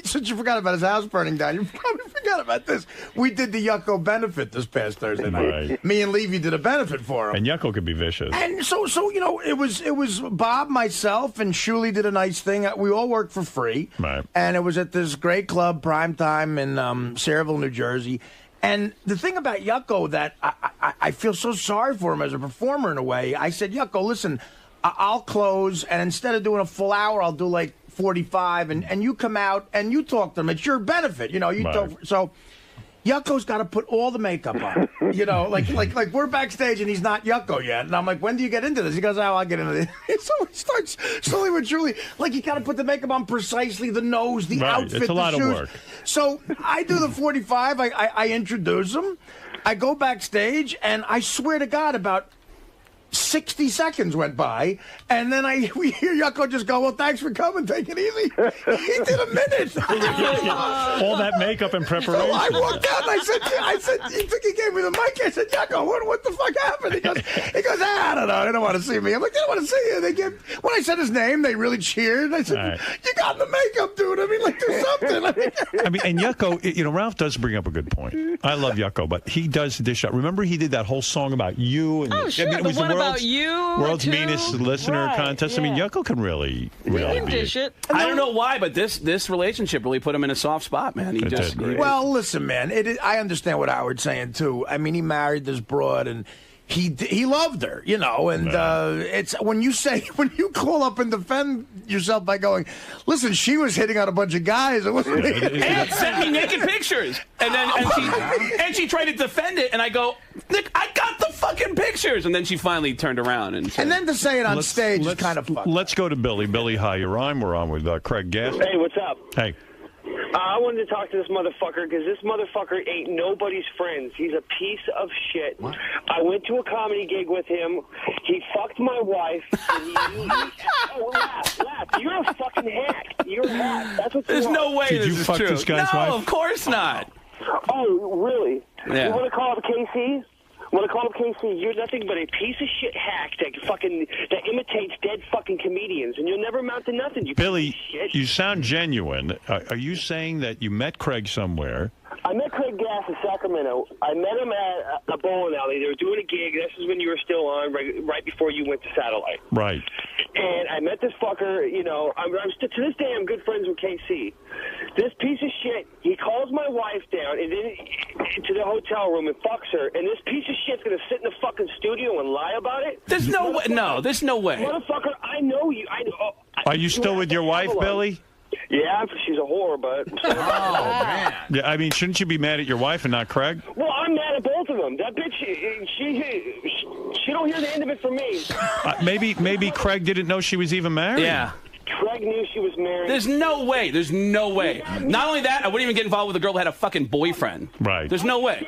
since you forgot about his house burning down, you probably forgot about this. We did the Yucko benefit this past Thursday night. Right. Me and Levy did a benefit for him. And Yucko could be vicious. And so you know, it was Bob, myself, and Shuli did a nice thing. We all worked for free. Right. And it was at this great club, Primetime, in Sayreville, New Jersey. And the thing about Yucko that I feel so sorry for him as a performer in a way, I said, Yucko, listen, I'll close, and instead of doing a full hour, I'll do like 45, and you come out and you talk to them. It's your benefit, you know. So Yucko's got to put all the makeup on, you know, like we're backstage and he's not Yucko yet, and I'm like, when do you get into this? He goes, I'll get into this. So he starts slowly but surely, like you got to put the makeup on precisely, the nose, the outfit, it's a lot the shoes. of work. So I do the 45. I introduce him. I go backstage, and I swear to God, about 60 seconds went by, and then we hear Yucko just go, well, thanks for coming, take it easy. He did a minute. All that makeup and preparation. So I walked out, and I said, he gave me the mic. I said, Yucko, what the fuck happened? He goes, I don't know, they don't want to see me. I'm like, they don't want to see you. When I said his name, they really cheered. I said, you got the makeup, dude. I mean, like, do something. I mean, and Yucko, you know, Ralph does bring up a good point. I love Yucko, but he does dish out. Remember, he did that whole song about you. And sure, I mean, it was the one about you. World's meanest listener contest. I mean, Yucko can really dish it. I don't know why, but this relationship really put him in a soft spot, man. Well, listen, man. I understand what Howard's saying too. I mean, he married this broad, and he loved her, you know. And it's when you call up and defend yourself by going, listen, she was hitting on a bunch of guys. It wasn't me. And sent me naked pictures, and then she tried to defend it, and I go, Nick, I got the fucking pictures, and then she finally turned around and said, and then to say it on stage is kind of fucked. Let's go to Billy. Billy, hi, you're on. We're on with Craig Gass. Hey, what's up? Hey. I wanted to talk to this motherfucker because this motherfucker ain't nobody's friends. He's a piece of shit. What? I went to a comedy gig with him. He fucked my wife. And laugh. You're a fucking hack. You're a hack. That's what There's no way Did this you is fuck true. this guy's wife? No, of course not. Oh, really? Yeah. You want to call up KC? Want to call up KC? You're nothing but a piece of shit hack that imitates dead fucking comedians, and you'll never amount to nothing. You Billy, piece of shit. you sound genuine. Are you saying that you met Craig somewhere? I met Craig Gass in Sacramento. I met him at a bowling alley. They were doing a gig. This is when you were still on, right before you went to Satellite. Right. And I met this fucker, you know, to this day I'm good friends with KC. This piece of shit, he calls my wife down and then to the hotel room and fucks her, and this piece of shit's going to sit in the fucking studio and lie about it? There's no way. No, there's no way. Motherfucker, I know you. Are you still with your wife, Billy? Yeah, she's a whore, but... Oh, man. Yeah, I mean, shouldn't you be mad at your wife and not Craig? Well, I'm mad at both of them. That bitch, she don't hear the end of it from me. Maybe Craig didn't know she was even married? Yeah. Craig knew she was married. There's no way. There's no way. Not only that, I wouldn't even get involved with a girl who had a fucking boyfriend. Right. There's no way.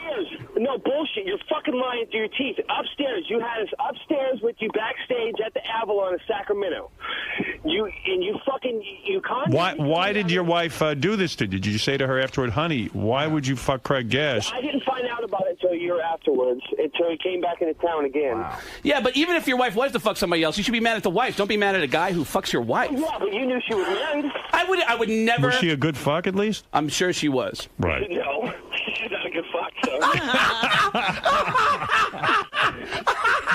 No, bullshit. You're fucking lying through your teeth. Upstairs. You had us upstairs with you backstage at the Avalon in Sacramento. Why did your wife do this to you? Did you say to her afterward, honey, why would you fuck Craig Gass? I didn't find out about it until a year afterwards, until he came back into town again. Wow. Yeah, but even if your wife was to fuck somebody else, you should be mad at the wife. Don't be mad at a guy who fucks your wife. Yeah, but you knew she was married. I would never... Was she a good fuck, at least? I'm sure she was. Right. No, she's not a good fuck, so...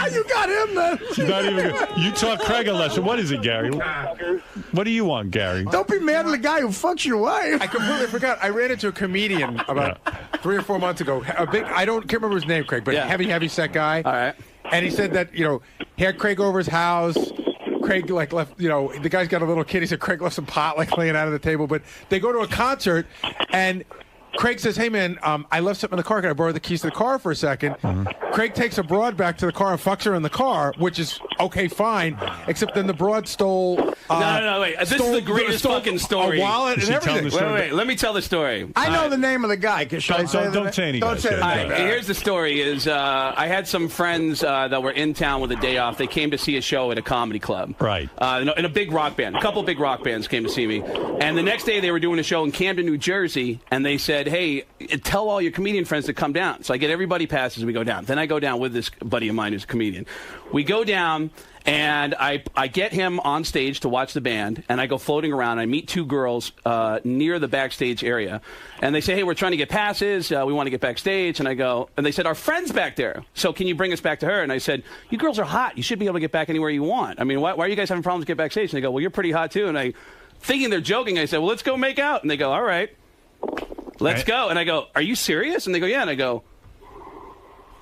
You got him, then. She's not even good. You taught Craig a lesson. What is it, Gary? What do you want, Gary? Don't be mad at the guy who fucks your wife. I completely forgot. I ran into a comedian about 3 or 4 months ago. I can't remember his name, Craig, but heavy set guy. All right. And he said that, he had Craig over his house. Craig left, the guy's got a little kid. He said Craig left some pot laying out on the table. But they go to a concert, and Craig says, hey, man, I left something in the car. Can I borrow the keys to the car for a second? Craig takes a broad back to the car and fucks her in the car, which is okay, fine, except then the broad stole... no, wait. This is the greatest fucking story. A wallet and everything. Wait. Let me tell the story. I know the name of the guy. Don't say any Don't say the name. Here's the story. I had some friends that were in town with a day off. They came to see a show at a comedy club. Right. In a big rock band. A couple big rock bands came to see me. And the next day they were doing a show in Camden, New Jersey, and they said, hey, tell all your comedian friends to come down. So I get everybody passes, we go down. Then I go down with this buddy of mine who's a comedian. We go down, and I get him on stage to watch the band, and I go floating around. I meet two girls near the backstage area, and they say, hey, we're trying to get passes. We want to get backstage. And I go, and they said, our friend's back there, so can you bring us back to her? And I said, you girls are hot. You should be able to get back anywhere you want. I mean, why are you guys having problems to get backstage? And they go, well, you're pretty hot, too. And I, thinking they're joking, I said, well, let's go make out. And they go, all right, let's go. And I go, are you serious? And they go, yeah. And I go,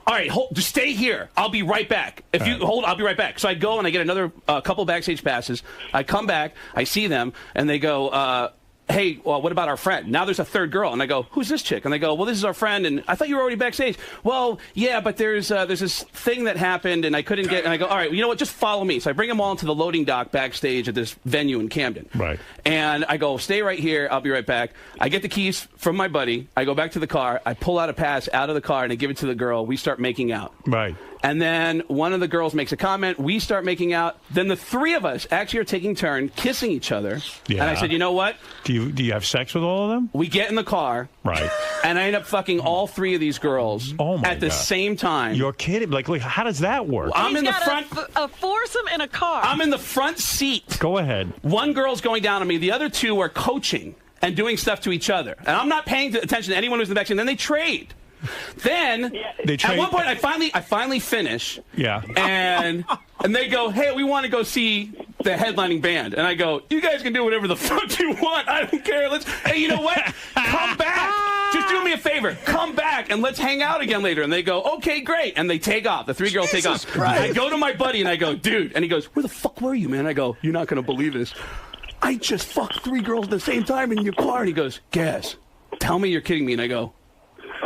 all right, just stay here. I'll be right back. If you hold, I'll be right back. So I go and I get another couple backstage passes. I come back, I see them, and they go, hey, well, what about our friend? Now there's a third girl. And I go, who's this chick? And they go, well, this is our friend, and I thought you were already backstage. Well, yeah, but there's this thing that happened, and I couldn't get, and I go, all right, you know what, just follow me. So I bring them all into the loading dock backstage at this venue in Camden. Right. And I go, stay right here, I'll be right back. I get the keys from my buddy. I go back to the car. I pull out a pass out of the car, and I give it to the girl. We start making out. Right. And then one of the girls makes a comment. We start making out. Then the three of us actually are taking turn kissing each other. Yeah. And I said, you know what? Do you have sex with all of them? We get in the car. Right. And I end up fucking all three of these girls at the same time. You're kidding. Like, how does that work? I'm in the front. A foursome in a car. I'm in the front seat. Go ahead. One girl's going down on me. The other two are coaching and doing stuff to each other. And I'm not paying attention to anyone who's in the back. And then they trade. Then at one point I finally finish. Yeah. And they go, hey, we want to go see the headlining band. And I go, you guys can do whatever the fuck you want. I don't care. Hey, you know what? Come back. Just do me a favor. Come back and let's hang out again later. And they go, okay, great. And they take off. The three girls take off. Christ. I go to my buddy and I go, dude. And he goes, where the fuck were you, man? I go, you're not going to believe this. I just fucked three girls at the same time in your car. And he goes, Gaz, tell me you're kidding me. And I go,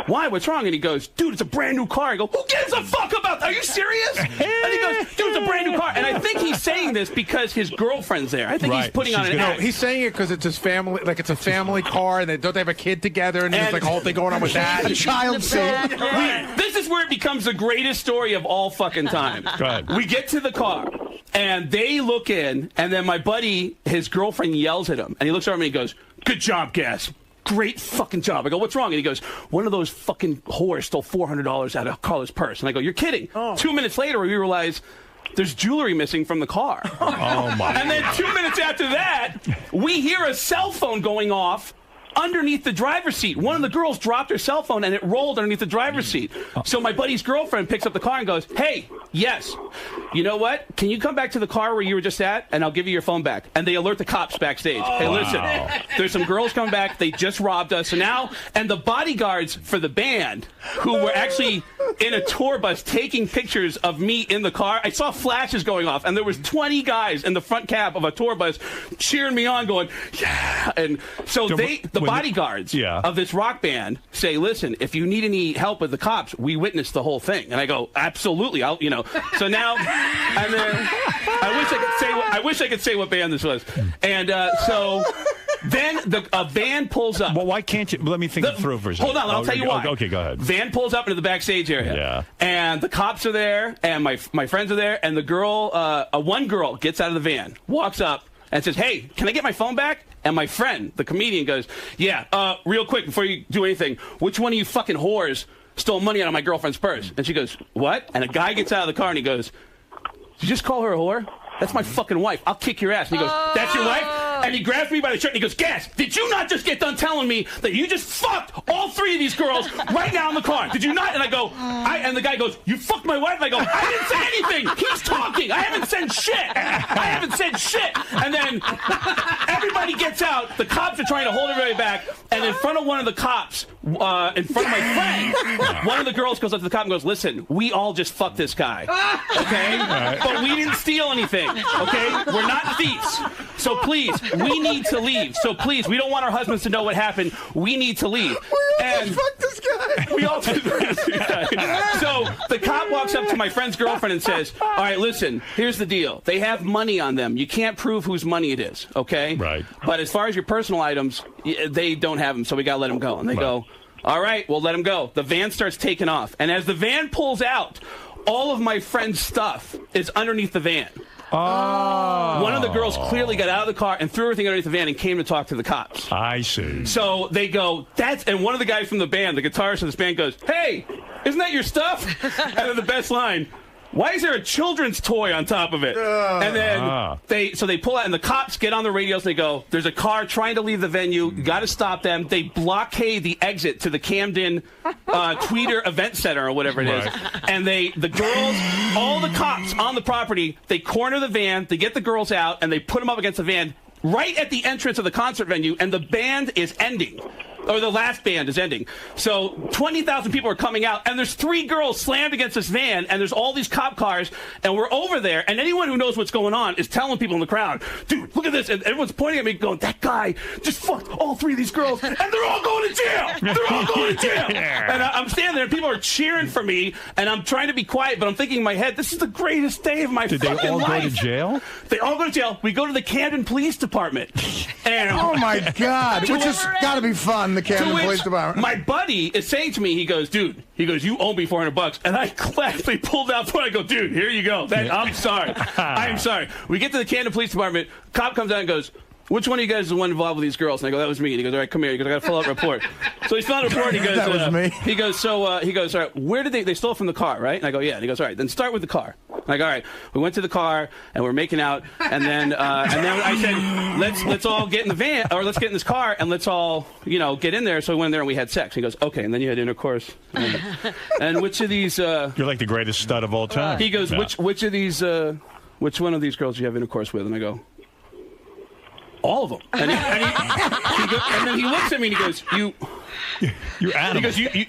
why? What's wrong? And he goes, dude, it's a brand new car. I go, who gives a fuck about that? Are you serious? And he goes, dude, it's a brand new car. And I think he's saying this because his girlfriend's there. I think he's putting on an act. He's saying it because it's his family, like it's a family car, and they have a kid together, and there's like a whole thing going on with that. A child seat. This is where it becomes the greatest story of all fucking time. Go ahead. We get to the car, and they look in, and then my buddy, his girlfriend yells at him, and he looks over me and he goes, good job, Gaz. Great fucking job. I go, what's wrong? And he goes, one of those fucking whores stole $400 out of Carla's purse. And I go, you're kidding. 2 minutes later, we realize there's jewelry missing from the car. Oh, my. And then 2 minutes after that, we hear a cell phone going off underneath the driver's seat. One of the girls dropped her cell phone, and it rolled underneath the driver's seat. So my buddy's girlfriend picks up the car and goes, hey, yes, you know what? Can you come back to the car where you were just at, and I'll give you your phone back. And they alert the cops backstage. Hey, listen, there's some girls coming back. They just robbed us. So now, and the bodyguards for the band, who were actually in a tour bus taking pictures of me in the car, I saw flashes going off, and there was 20 guys in the front cab of a tour bus cheering me on, going, yeah. And so the bodyguards of this rock band say, listen, if you need any help with the cops, we witnessed the whole thing. And I go, absolutely. So now, and then I wish I could say what band this was. And so then a van pulls up. Well, why can't you? Let me think it through for a second. Hold on, I'll tell you why. Okay, go ahead. Van pulls up into the backstage area. Yeah. And the cops are there, and my friends are there, and the girl, one girl gets out of the van, walks up, and says, hey, can I get my phone back? And my friend, the comedian, goes, yeah, real quick, before you do anything, which one of you fucking whores stole money out of my girlfriend's purse? And she goes, what? And a guy gets out of the car and he goes, did you just call her a whore? That's my fucking wife. I'll kick your ass. And he goes, that's your wife? And he grabs me by the shirt and he goes, Gaz, did you not just get done telling me that you just fucked all three of these girls right now in the car? Did you not? And I go, and the guy goes, you fucked my wife? And I go, I didn't say anything. He's talking. I haven't said shit. And then everybody gets out. The cops are trying to hold everybody back. And in front of one of the cops, in front of my friend, one of the girls goes up to the cop and goes, listen, we all just fucked this guy, okay? But we didn't steal anything, okay? We're not thieves. So please, we need to leave. So please, we don't want our husbands to know what happened. We need to leave. And fuck this guy. We all did this guy. So the cop walks up to my friend's girlfriend and says, all right, listen, here's the deal. They have money on them. You can't prove whose money it is, okay? Right. But as far as your personal items, they don't have them, so we got to let them go. And they go, all right, we'll let them go. The van starts taking off. And as the van pulls out, all of my friend's stuff is underneath the van. Oh. One of the girls clearly got out of the car and threw everything underneath the van and came to talk to the cops. I see. So they go, and one of the guys from the band, the guitarist of this band goes, hey, isn't that your stuff? And then the best line, why is there a children's toy on top of it? And then they pull out, and the cops get on the radios, and they go, there's a car trying to leave the venue. You got to stop them. They blockade the exit to the Camden Tweeter Event Center or whatever it is. And the girls, all the cops on the property, they corner the van, they get the girls out, and they put them up against the van right at the entrance of the concert venue, and the band is ending. Or the last band is ending. So 20,000 people are coming out, and there's 3 girls slammed against this van, and there's all these cop cars, and we're over there, and anyone who knows what's going on is telling people in the crowd, dude, look at this, and everyone's pointing at me going, that guy just fucked all 3 of these girls, and they're all going to jail! They're all going to jail! And I'm standing there, and people are cheering for me, and I'm trying to be quiet, but I'm thinking in my head, this is the greatest day of my fucking life. Did they all go to jail? They all go to jail. We go to the Camden Police Department. And oh, my God. Which has got to be fun. The Camden Police Department. My buddy is saying to me, he goes, dude, you owe me $400. And I gladly pulled out $400. I go, dude, here you go. I'm sorry. I'm sorry. We get to the Camden Police Department. Cop comes out and goes, which one of you guys is the one involved with these girls? And I go, that was me. And he goes, all right, come here. He goes, I got to fill out a report. So he's filling out a report. And he goes, that was me. He goes, all right, where did they stole it from the car, right? And I go, yeah. And he goes, all right, then start with the car. And I go, all right, we went to the car and we're making out. And then I said, let's all get in the van, or let's get in this car and let's all, get in there. So we went in there and we had sex. He goes, okay. And then you had intercourse. And which of these? You're like the greatest stud of all time. He goes, which of these? Which one of these girls do you have intercourse with? And I go, all of them. And then he looks at me and he goes, you're animal. He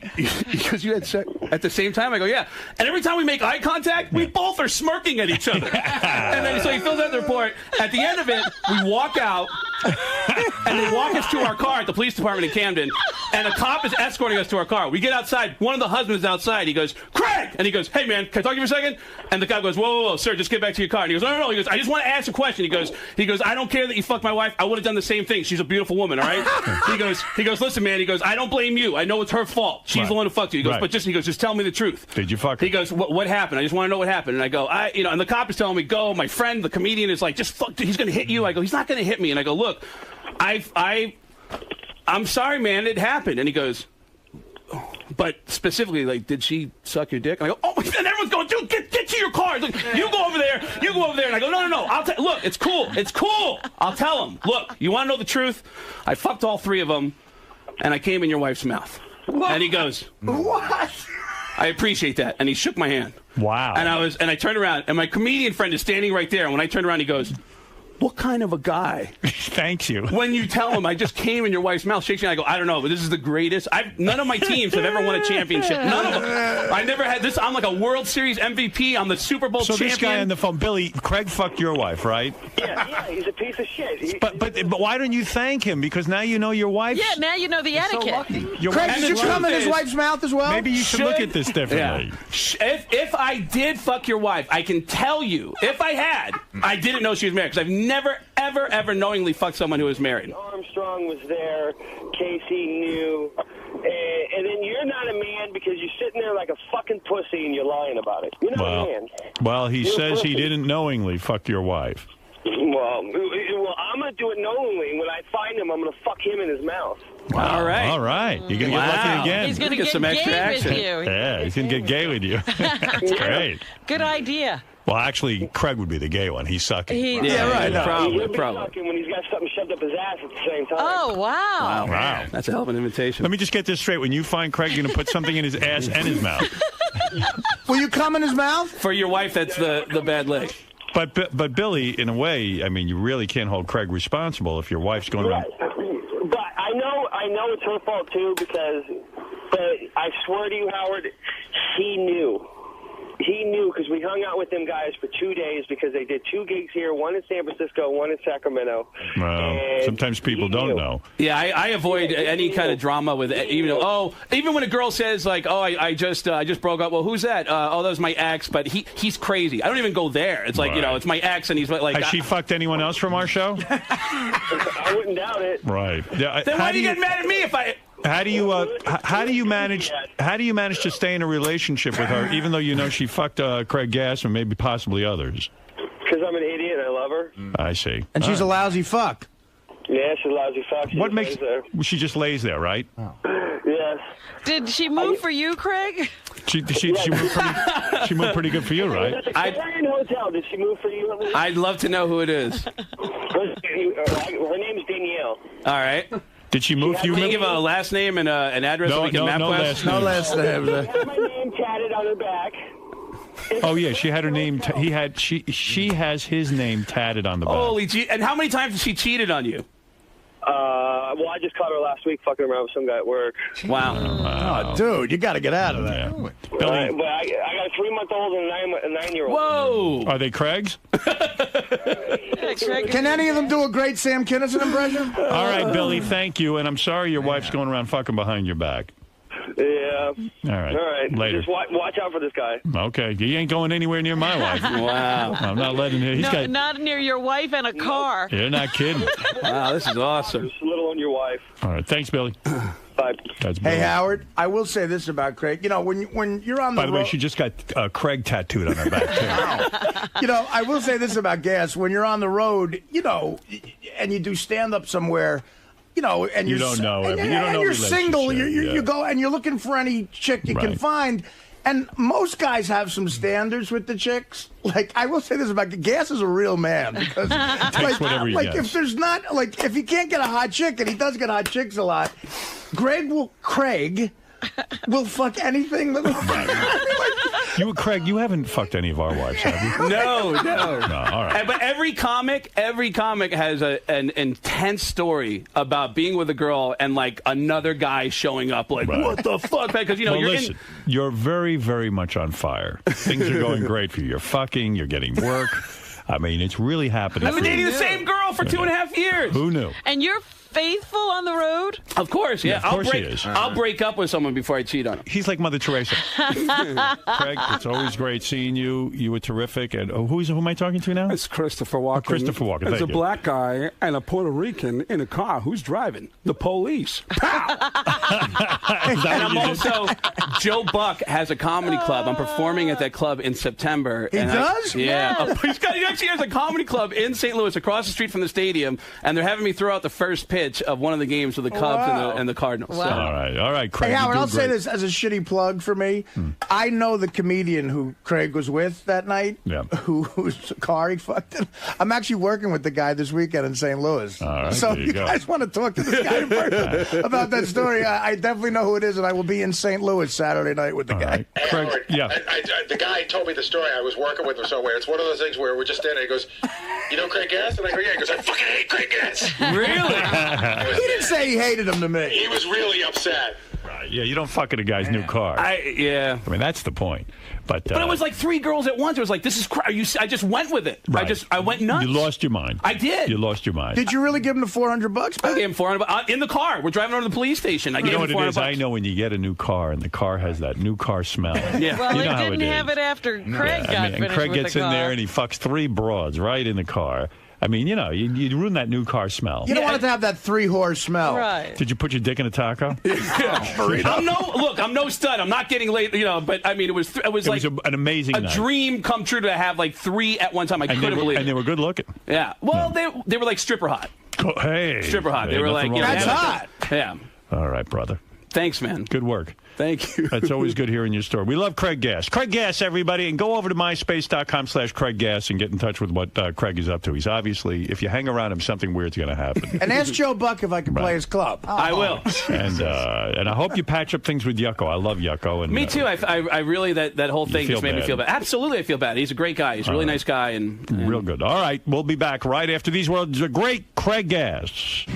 goes, you had sex at the same time? I go, yeah. And every time we make eye contact, we both are smirking at each other. And then so he fills out the report. At the end of it, we walk out, and they walk us to our car at the police department in Camden, and a cop is escorting us to our car. We get outside. One of the husbands is outside. He goes, Craig! And he goes, hey, man, can I talk to you for a second? And the cop goes, whoa, sir, just get back to your car. And he goes, no. He goes, I just want to ask a question. He goes, I don't care that you fucked my wife. I would have done the same thing. She's a beautiful woman, all right? He goes, listen, man. He goes, I don't blame you. I know it's her fault. She's the one who fucked you. He goes, but just tell me the truth. Did you fuck her? He goes, what happened? I just want to know what happened. And I go, and the cop is telling me, go. My friend, the comedian, is like, just fuck, he's going to hit you. I go, he's not going to hit me. And I go, look, I'm sorry, man, it happened. And he goes, but specifically, like, did she suck your dick? And I go, oh, and everyone's going, dude, get to your car. Look, you go over there. And I go, no. Look, it's cool. I'll tell him. Look, you want to know the truth? I fucked all 3 of them, and I came in your wife's mouth. What? And he goes, what? I appreciate that. And he shook my hand. Wow. And I turned around, and my comedian friend is standing right there. And when I turned around, he goes, what kind of a guy? Thanks you. When you tell him I just came in your wife's mouth, shakes me, I go, I don't know, but this is the greatest. None of my teams have ever won a championship. None of them. I never had this. I'm like a World Series MVP. I'm the Super Bowl champion. So this guy on the phone, Billy, Craig fucked your wife, right? Yeah, he's a piece of shit. But why don't you thank him? Because now you know your wife. Yeah, now you know the etiquette. So lucky. Craig, did you come in his wife's mouth as well? Maybe you should look at this differently. Yeah. If I did fuck your wife, I can tell you, if I had, I didn't know she was married, because I've never, ever knowingly fucked someone who was married. Armstrong was there. Casey knew. And then you're not a man because you're sitting there like a fucking pussy and you're lying about it. You're not a man. Well, he says he didn't knowingly fuck your wife. Well, I'm going to do it knowingly. When I find him, I'm going to fuck him in his mouth. Wow. All right. You're going to get lucky again. He's going to get some extra action. With you. Yeah, he's going to get gay with you. That's great. Good idea. Well, actually, Craig would be the gay one. He's sucking. Right. No, Probably. he would be sucking when he's got something shoved up his ass at the same time. Oh, wow. Wow. That's a hell of an invitation. Let me just get this straight. When you find Craig, you're going to put something in his ass and his mouth. Will you come in his mouth? For your wife, that's the bad leg. But Billy, in a way, I mean, you really can't hold Craig responsible if your wife's going around. But I know it's her fault too but I swear to you, Howard, he knew. He knew because we hung out with them guys for 2 days because they did 2 gigs here, one in San Francisco, one in Sacramento. Well, sometimes people don't know. Yeah, I avoid any kind of drama with even when a girl says like, "Oh, I just broke up." Well, who's that? Oh, that was my ex, but he's crazy. I don't even go there. It's like it's my ex, and he's like. Has she fucked anyone else from our show? I wouldn't doubt it. Right. Yeah, then why do you get mad at me if I? How do you manage to stay in a relationship with her, even though you know she fucked Craig Gass and maybe possibly others? Because I'm an idiot and I love her. I see. And she's a lousy fuck. Yeah, she's a lousy fuck. She just lays there, right? Oh. Yes. Did she move for you, Craig? She moved pretty good for you, right? Hawaiian Hotel. Did she move for you? I'd love to know who it is. Her name's Danielle. All right. Did she move for you? Can you give a last name and an address so we can map quest? No last name. She had my name tatted on her back. Oh yeah, she had her name. She has his name tatted on the back. Holy gee! And how many times has she cheated on you? Well, I just caught her last week fucking around with some guy at work. Wow. Oh, dude, you got to get out of there. Billy, but I got a 3-month-old and a 9-year-old. Whoa! Are they Craig's? Can any of them do a great Sam Kinison impression? All right, Billy, thank you. And I'm sorry your wife's going around fucking behind your back. Yeah. All right. Later. Just watch out for this guy. Okay. He ain't going anywhere near my wife. Wow. I'm not letting him. Not near your wife and a car. You're not kidding. Wow, this is awesome. Just a little on your wife. All right. Thanks, Billy. Bye. That's Billy. Hey, Howard, I will say this about Craig. You know, when you're on the road... By the way, she just got Craig tattooed on her back, too. You know, I will say this about Gas. When you're on the road, you know, and you do stand-up somewhere... You know, and you don't know, and you're single. You go and you're looking for any chick you can find. And most guys have some standards with the chicks. Like, I will say this about Gas is a real man because takes whatever he gets. If there's not if he can't get a hot chick, and he does get hot chicks a lot, Craig will fuck anything. Craig, you haven't fucked any of our wives, have you? No. All right. But every comic has an intense story about being with a girl and like another guy showing up. Like, what the fuck? Because listen, you're very, very much on fire. Things are going great for you. You're fucking. You're getting work. I mean, it's really happening. I've been dating the same girl for 2.5 years. Who knew? And you're faithful on the road? Of course, yeah. Of course he is. I'll break up with someone before I cheat on him. He's like Mother Teresa. Craig, it's always great seeing you. You were terrific. And who am I talking to now? It's Christopher Walken. Christopher Walken. There's a black guy and a Puerto Rican in a car. Who's driving? The police. Pow! And I'm also Joe Buck has a comedy club. I'm performing at that club in September. He does? Yeah. He actually has a comedy club in St. Louis across the street from the stadium, and they're having me throw out the first pitch of one of the games with the Cubs and the Cardinals. Wow. So. All right, Craig. Hey, Howard, I'll say this as a shitty plug for me. I know the comedian who Craig was with that night, whose car he fucked in. I'm actually working with the guy this weekend in St. Louis. All right, so if you guys want to talk to this guy in person about that story, I definitely know who it is, and I will be in St. Louis Saturday night with the guy. Right. Hey, Craig, Howard, the guy told me the story. I was working with him somewhere. It's one of those things where we're just standing. He goes, "You know Craig Gass?" And I go, "Yeah." He goes, "I fucking hate Craig Gass." Really? He didn't say he hated him to me. He was really upset. Right. Yeah, you don't fuck in a guy's new car. I mean, that's the point. But it was like 3 girls at once. It was like, this is I just went with it. Right. I went nuts. You lost your mind. I did. You lost your mind. Did you really give him the $400? I gave him $400 in the car. We're driving over to the police station. I gave him $400. What it is? I know when you get a new car and the car has that new car smell. Yeah. Well, you know he didn't have it after Craig got finished and Craig with gets the in car. there and he fucks 3 broads right in the car. I mean, you know, you ruin that new car smell. You don't want it to have that 3-horse smell. Right. Did you put your dick in a taco? I'm no stud. I'm not getting late, but I mean, it was like an amazing a night. dream come true to have like 3 at one time. I couldn't believe it. And they were good looking. Yeah. Well, they were like stripper hot. Hey. Stripper hot. They were like, that's hot. Yeah. All right, brother. Thanks, man. Good work. Thank you. That's always good hearing your story. We love Craig Gass. Craig Gass, everybody, and go over to myspace.com/Craig Gass and get in touch with what Craig is up to. He's obviously, if you hang around him, something weird's going to happen. And ask Joe Buck if I can play his club. I will. And I hope you patch up things with Yucko. I love Yucko. And me too. I really that whole thing just made me feel bad. Absolutely, I feel bad. He's a great guy. He's a really nice guy and real good. All right, we'll be back right after these words. A great Craig Gass.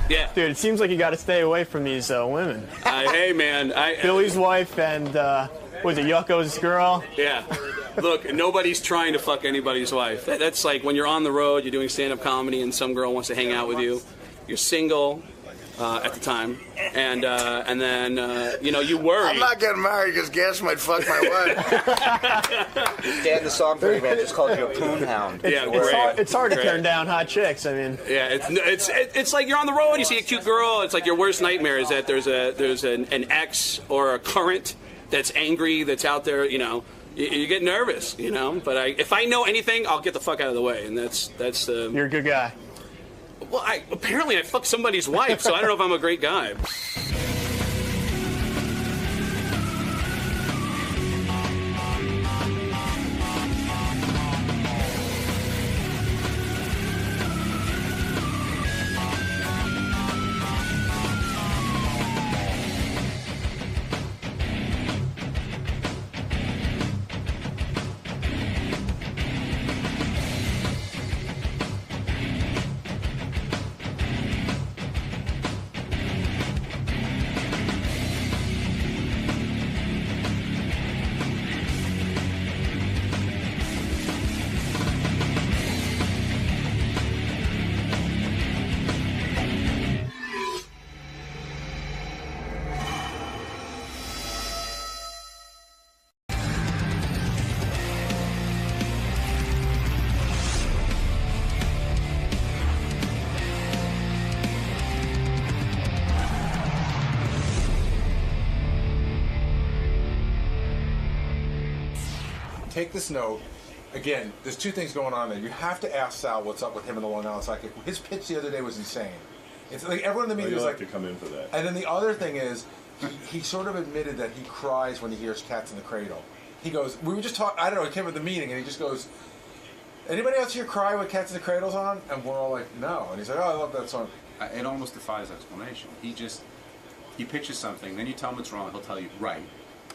Yeah. Dude, it seems like you got to stay away from these women. Hey, man. Billy's wife and, was it Yucko's girl? Yeah. Look, nobody's trying to fuck anybody's wife. That's like when you're on the road, you're doing stand-up comedy, and some girl wants to hang out with you. You're single at the time, and then you worry. I'm not getting married because Gas might fuck my wife. Dan, the song for you, man, just called you a poon hound. Yeah, it's hard to turn down hot chicks. I mean, yeah, it's like you're on the road, you see a cute girl. It's like your worst nightmare is that there's an ex or a current that's angry, that's out there. You get nervous, But if I know anything, I'll get the fuck out of the way, and that's the. You're a good guy. Well, apparently I fucked somebody's wife, so I don't know if I'm a great guy. Take this note. Again, there's two things going on there. You have to ask Sal what's up with him and the Long Island Psychic. His pitch the other day was insane. It's like everyone in the media was like to come in for that. And then the other thing is, he sort of admitted that he cries when he hears Cats in the Cradle. He goes, we were just talking, I don't know, he came at the meeting and he just goes, anybody else here cry when Cats in the Cradle's on? And we're all like, no. And he's like, oh, I love that song. It almost defies explanation. He pitches something, then you tell him it's wrong, he'll tell you, right,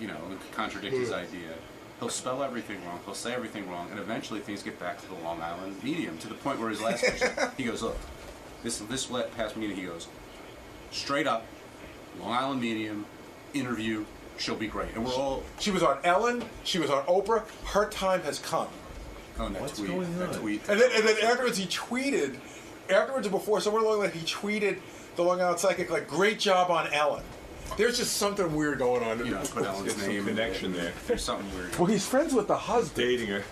and contradict his idea. He'll spell everything wrong, he'll say everything wrong, and eventually things get back to the Long Island medium, to the point where his last pitch, he goes, look, this past meeting, he goes, straight up, Long Island medium, interview, she'll be great. And we're all... She was on Ellen, she was on Oprah, her time has come. Oh, and that tweet. And then afterwards he tweeted, afterwards or before, somewhere along the line, he tweeted the Long Island Psychic, like, great job on Ellen. There's just something weird going on. Put Ellen's name connection there. There's something weird. Well, he's friends with the husband. Dating her.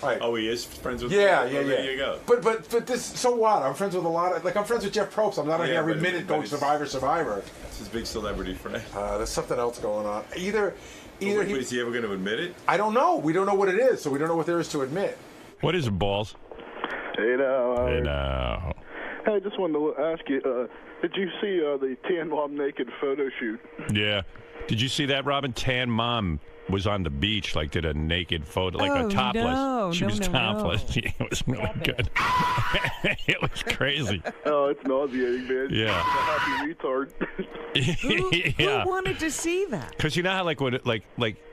Right. Oh, he is friends with her? Yeah. There you go. But this, so what? I'm friends with a lot of, I'm friends with Jeff Probst. I'm not on here every minute going Survivor. It's his big celebrity friend. There's something else going on. Either is he ever going to admit it? I don't know. We don't know what it is, so we don't know what there is to admit. What is it, Balls? Hey now. Hey now. Hey, I just wanted to ask you, did you see the Tan Mom naked photo shoot? Yeah. Did you see that, Robin? Tan Mom was on the beach, did a naked photo, a topless. No, she was topless. No. It was really good. It was crazy. Oh, it's nauseating, man. Yeah. I'm a happy retard. Who wanted to see that? Because you know how,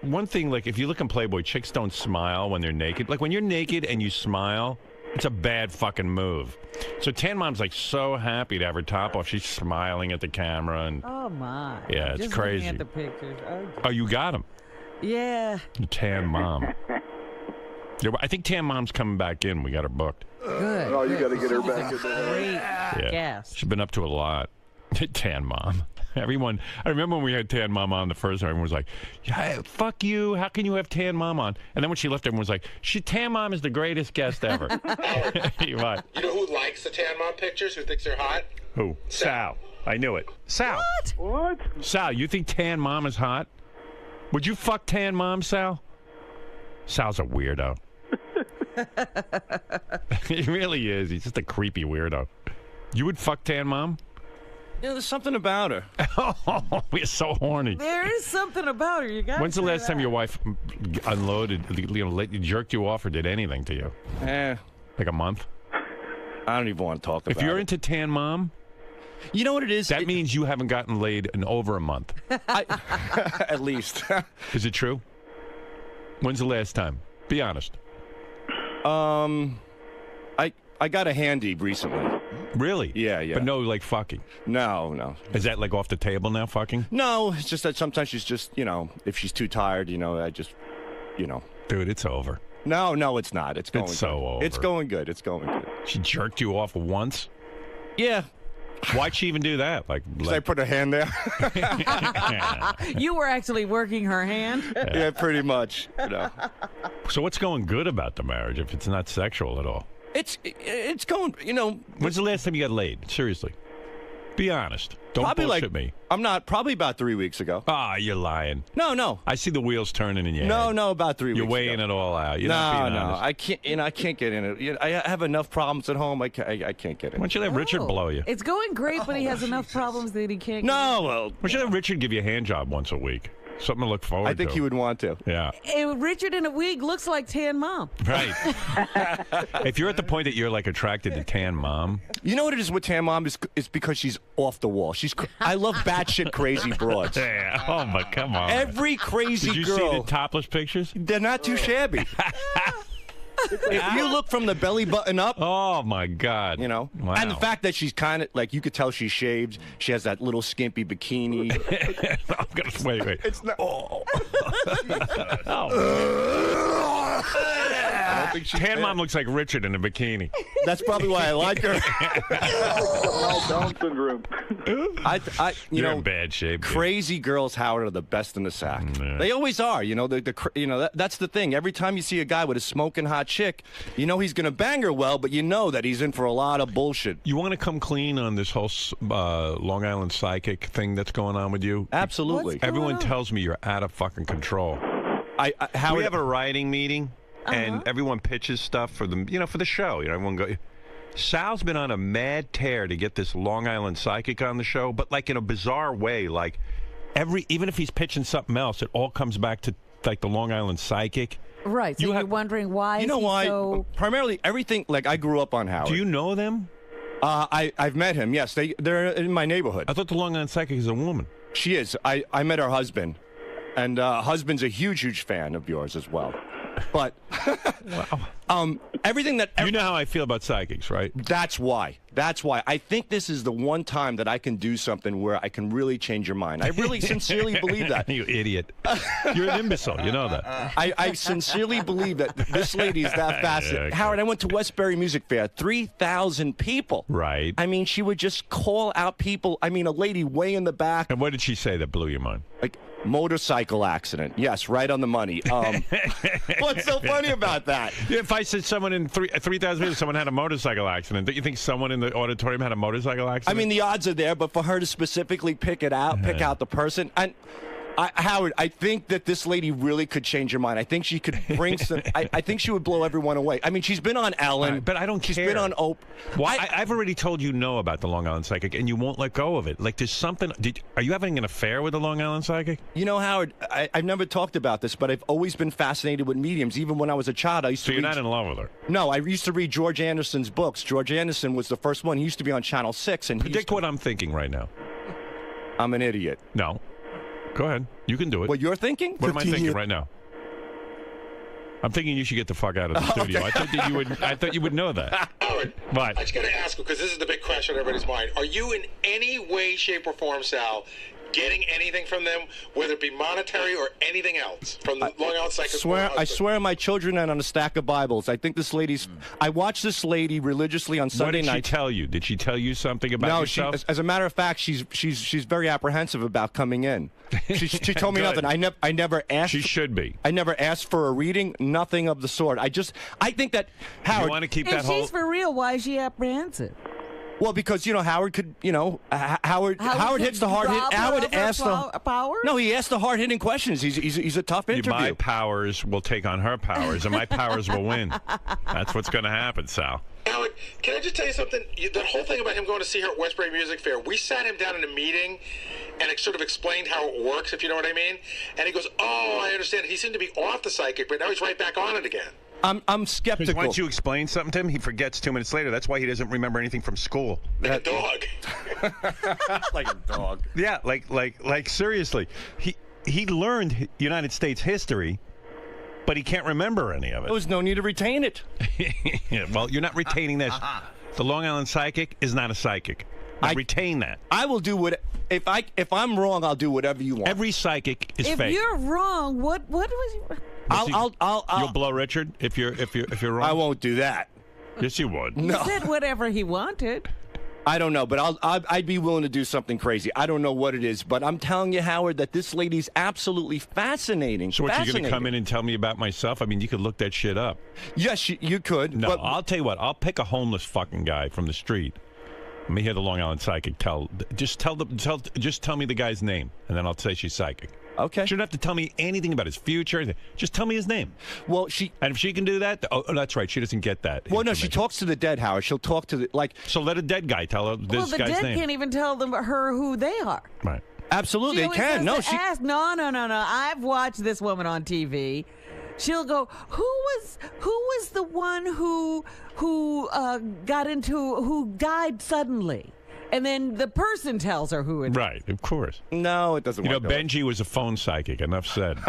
one thing, if you look in Playboy, chicks don't smile when they're naked. When you're naked and you smile, it's a bad fucking move. So Tan Mom's so happy to have her top off. She's smiling at the camera and Oh my! Yeah, it's Just crazy. Looking at the pictures. Oh, you got him. Yeah. Tan Mom. I think Tan Mom's coming back in. We got her booked. Good. Oh, you got to get her back in there. Great guest. She's been up to a lot. Tan Mom. Everyone, I remember when we had Tan Mom on the first time, everyone was like, yeah, fuck you. How can you have Tan Mom on? And then when she left, everyone was like, Tan Mom is the greatest guest ever. What? You know who likes the Tan Mom pictures? Who thinks they're hot? Who? Sal. I knew it. Sal. What? Sal, you think Tan Mom is hot? Would you fuck Tan Mom, Sal? Sal's a weirdo. He really is. He's just a creepy weirdo. You would fuck Tan Mom? Yeah, there's something about her. Oh, we're so horny. There is something about her. You got. When's the last time your wife unloaded, jerked you off, or did anything to you? Like a month? I don't even want to talk about it. If you're into Tan Mom, you know what it is? That means you haven't gotten laid in over a month. At least. Is it true? When's the last time? Be honest. I got a handy recently. Really? Yeah. But no, like, fucking? No. Is that, like, off the table now, fucking? No, it's just that sometimes she's just, if she's too tired, I just, Dude, it's over. No, it's not. It's going so good. over. It's going good. She jerked you off once? Yeah. Why'd she even do that? Like I put her hand there? You were actually working her hand? Yeah, pretty much. So what's going good about the marriage if it's not sexual at all? It's going, When's the last time you got laid? Seriously. Be honest. Don't probably bullshit me. I'm not. Probably about 3 weeks ago. You're lying. No. I see the wheels turning in your head. No, about 3 weeks You're weighing it all out. You're not being honest. I can't. I can't get in it. I have enough problems at home. I can't get in. Why don't you let Richard blow you? It's going great, but he has enough problems that he can't. Well, why don't you let Richard give you a hand job once a week? Something to look forward to. I think he would want to. Yeah. Richard in a wig looks like Tan Mom. Right. If you're at the point that you're like attracted to Tan Mom. You know what it is with Tan Mom is because she's off the wall. I love batshit crazy broads. Yeah. Oh, but come on. Every crazy girl. Did you see the topless pictures? They're not too shabby. If you look from the belly button up, oh my God, Wow. And the fact that she's kind of like you could tell she's shaved. She has that little skimpy bikini. I'm gonna wait. It's not. I don't think Tan Mom looks like Richard in a bikini. That's probably why I like her. Down syndrome. You're in bad shape. Crazy girls, Howard, are the best in the sack. Yeah. They always are. That's the thing. Every time you see a guy with a smoking hot chick, he's going to bang her well, but you know that he's in for a lot of bullshit. You want to come clean on this whole Long Island psychic thing that's going on with you? Absolutely. Everyone tells me you're out of fucking control. Howard, we have a writing meeting, and everyone pitches stuff for the, for the show. Everyone go. Sal's been on a mad tear to get this Long Island psychic on the show, but like in a bizarre way. Like even if he's pitching something else, it all comes back to like the Long Island psychic. Right. So you're wondering why? You know why? So... Primarily, everything. Like I grew up on Howard. Do you know them? I've met him. Yes, they're in my neighborhood. I thought the Long Island psychic is a woman. She is. I met her husband, and husband's a huge fan of yours as well. But everything that you know how I feel about psychics, right? That's why. I think this is the one time that I can do something where I can really change your mind. I really sincerely believe that. You idiot. You're an imbecile. You know that. I sincerely believe that this lady is that fascinating. Yeah, okay. Howard, I went to Westbury Music Fair. 3,000 people. Right. I mean, she would just call out people. I mean, a lady way in the back. And what did she say that blew your mind? Like, motorcycle accident. Yes, right on the money. What's so funny about that? If I said someone in 3,000 people, someone had a motorcycle accident, don't you think someone in the auditorium had a motorcycle accident? I mean, the odds are there, but for her to specifically pick out the person, and Howard, I think that this lady really could change your mind. I think she could bring some. I think she would blow everyone away. I mean, she's been on Ellen, but I don't care. She's been on Oprah. Why? I've already told you no about the Long Island psychic, and you won't let go of it. Like, there's something. Are you having an affair with the Long Island psychic? You know, Howard, I've never talked about this, but I've always been fascinated with mediums. Even when I was a child, I used to. So you're not in love with her? No, I used to read George Anderson's books. George Anderson was the first one. He used to be on Channel 6, and predict what I'm thinking right now. I'm an idiot. No. Go ahead. You can do it. What you're thinking? What am I thinking right now? I'm thinking you should get the fuck out of the studio. Okay. I thought you would know that. Howard, But I just got to ask, because this is the big question on everybody's mind. Are you in any way, shape, or form, Sal, getting anything from them, whether it be monetary or anything else, from the Long Island Psychic? I swear on my children and on a stack of Bibles. I think this lady's. I watch this lady religiously on Sunday night. What did she tell you? Did she tell you something about yourself? No, as a matter of fact, she's very apprehensive about coming in. She told me nothing. I never asked. She should be. I never asked for a reading. Nothing of the sort. I think that Howard. You want to keep that if she's for real, why is she apprehensive? Well, because Howard could, Howard hits the hard hit. Howard asked the power. No, he asked the hard hitting questions. He's a tough interview. My powers will take on her powers, and my powers will win. That's what's going to happen, Sal. Howard, can I just tell you something? That whole thing about him going to see her at Westbury Music Fair, we sat him down in a meeting and it sort of explained how it works, if you know what I mean. And he goes, "Oh, I understand." He seemed to be off the psychic, but now he's right back on it again. I'm skeptical. Once you explain something to him, he forgets 2 minutes later. That's why he doesn't remember anything from school. Like a dog. Like a dog. Yeah, like seriously. He learned United States history, but he can't remember any of it. There was no need to retain it. Yeah, well, you're not retaining this. The Long Island Psychic is not a psychic. Now, retain that. I will do what if I'm wrong, I'll do whatever you want. Every psychic is if fake. you're wrong, what was you? You'll blow Richard if you're wrong. I won't do that. Yes, you would. He said whatever he wanted. I don't know, but I'd be willing to do something crazy. I don't know what it is, but I'm telling you, Howard, that this lady's absolutely fascinating. So what, you going to come in and tell me about myself? I mean, you could look that shit up. Yes, you could. No, but I'll tell you what. I'll pick a homeless fucking guy from the street. Let me hear the Long Island Psychic just tell me the guy's name, and then I'll say she's psychic. Okay. She don't have to tell me anything about his future. Just tell me his name. Well, and if she can do that, that's right. She doesn't get that. Well, no, she talks to the dead, Howard. She'll talk to So let a dead guy tell her this well, the guy's dead name. can't even tell her who they are. Right. Absolutely, they can. No, she. Ask, no. I've watched this woman on TV. She'll go, who was the one who died suddenly? And then the person tells her who it is. Right, of course. No, it doesn't work. Benji was a phone psychic. Enough said.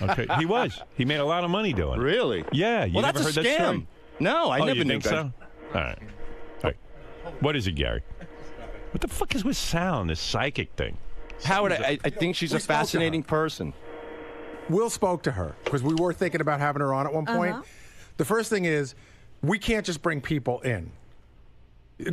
Okay, he was. He made a lot of money doing it. Really? Yeah. You well, never that's heard a that scam. story? No, I never you knew think that. so? All right. What is it, Gary? What the fuck is with Sal and this psychic thing? Howard, I think she's a fascinating person. Will spoke to her because we were thinking about having her on at one point. The first thing is, we can't just bring people in.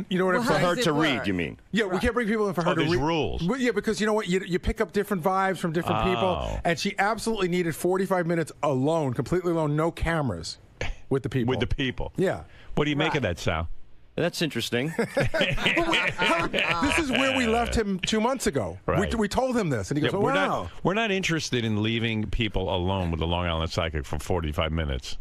You know what I'm saying? For her to read, you mean? Yeah, we can't bring people in for her to read. There's rules. Well, yeah, because you know what? You pick up different vibes from different people. And she absolutely needed 45 minutes alone, completely alone, no cameras with the people. With the people. Yeah. What do you make of that, Sal? That's interesting. This is where we left him 2 months ago. Right. We told him this, and he goes, wow. We're not interested in leaving people alone with the Long Island Psychic for 45 minutes.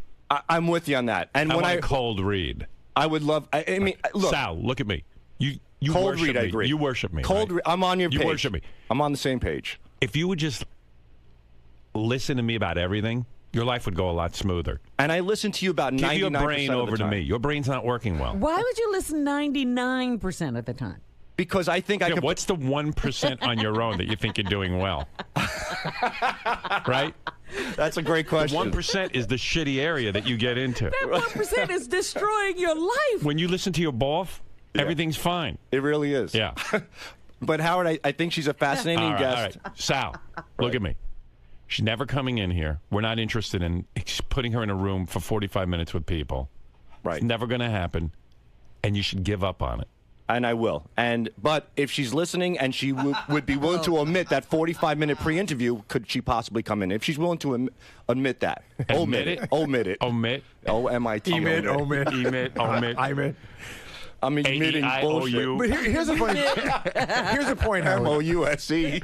I'm with you on that. And I when want a cold read. I would love. I mean, look, Sal, look at me. You cold worship read. me. I agree. You worship me. Cold right? read. I'm on your page. You worship me. I'm on the same page. If you would just listen to me about everything, your life would go a lot smoother. And I listen to you about 99% Give your brain of over the to time. me. Your brain's not working well. Why would you listen 99% of the time? Because I think I can. What's the 1% on your own that you think you're doing well? Right? That's a great question. The 1% is the shitty area that you get into. That 1% is destroying your life. When you listen to your boss, everything's fine. It really is. Yeah. But Howard, I think she's a fascinating guest. All right. Sal, look at me. She's never coming in here. We're not interested in putting her in a room for 45 minutes with people. Right. It's never going to happen, and you should give up on it. And I will. But if she's listening and she would be willing to omit that 45-minute pre-interview, could she possibly come in? If she's willing to omit that. Omit it? Omit it. Omit. O-M-I-T. Omit. Omit. I'm admitting bullshit. But here's a point. Here's a point, Howard. M-O-U-S-E.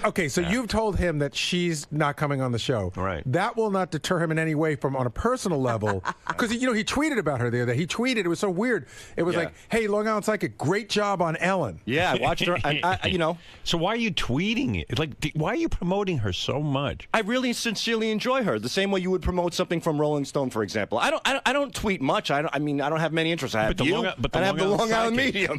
Okay, so you've told him that she's not coming on the show. Right. That will not deter him in any way from on a personal level. Because, he tweeted about her the other day. He tweeted. It was so weird. It was like, hey, Long Island Psychic, great job on Ellen. Yeah, I watched her. And So why are you tweeting it? Like, why are you promoting her so much? I really sincerely enjoy her. The same way you would promote something from Rolling Stone, for example. I don't tweet much. I don't have many interests. I have I have the Long Island medium.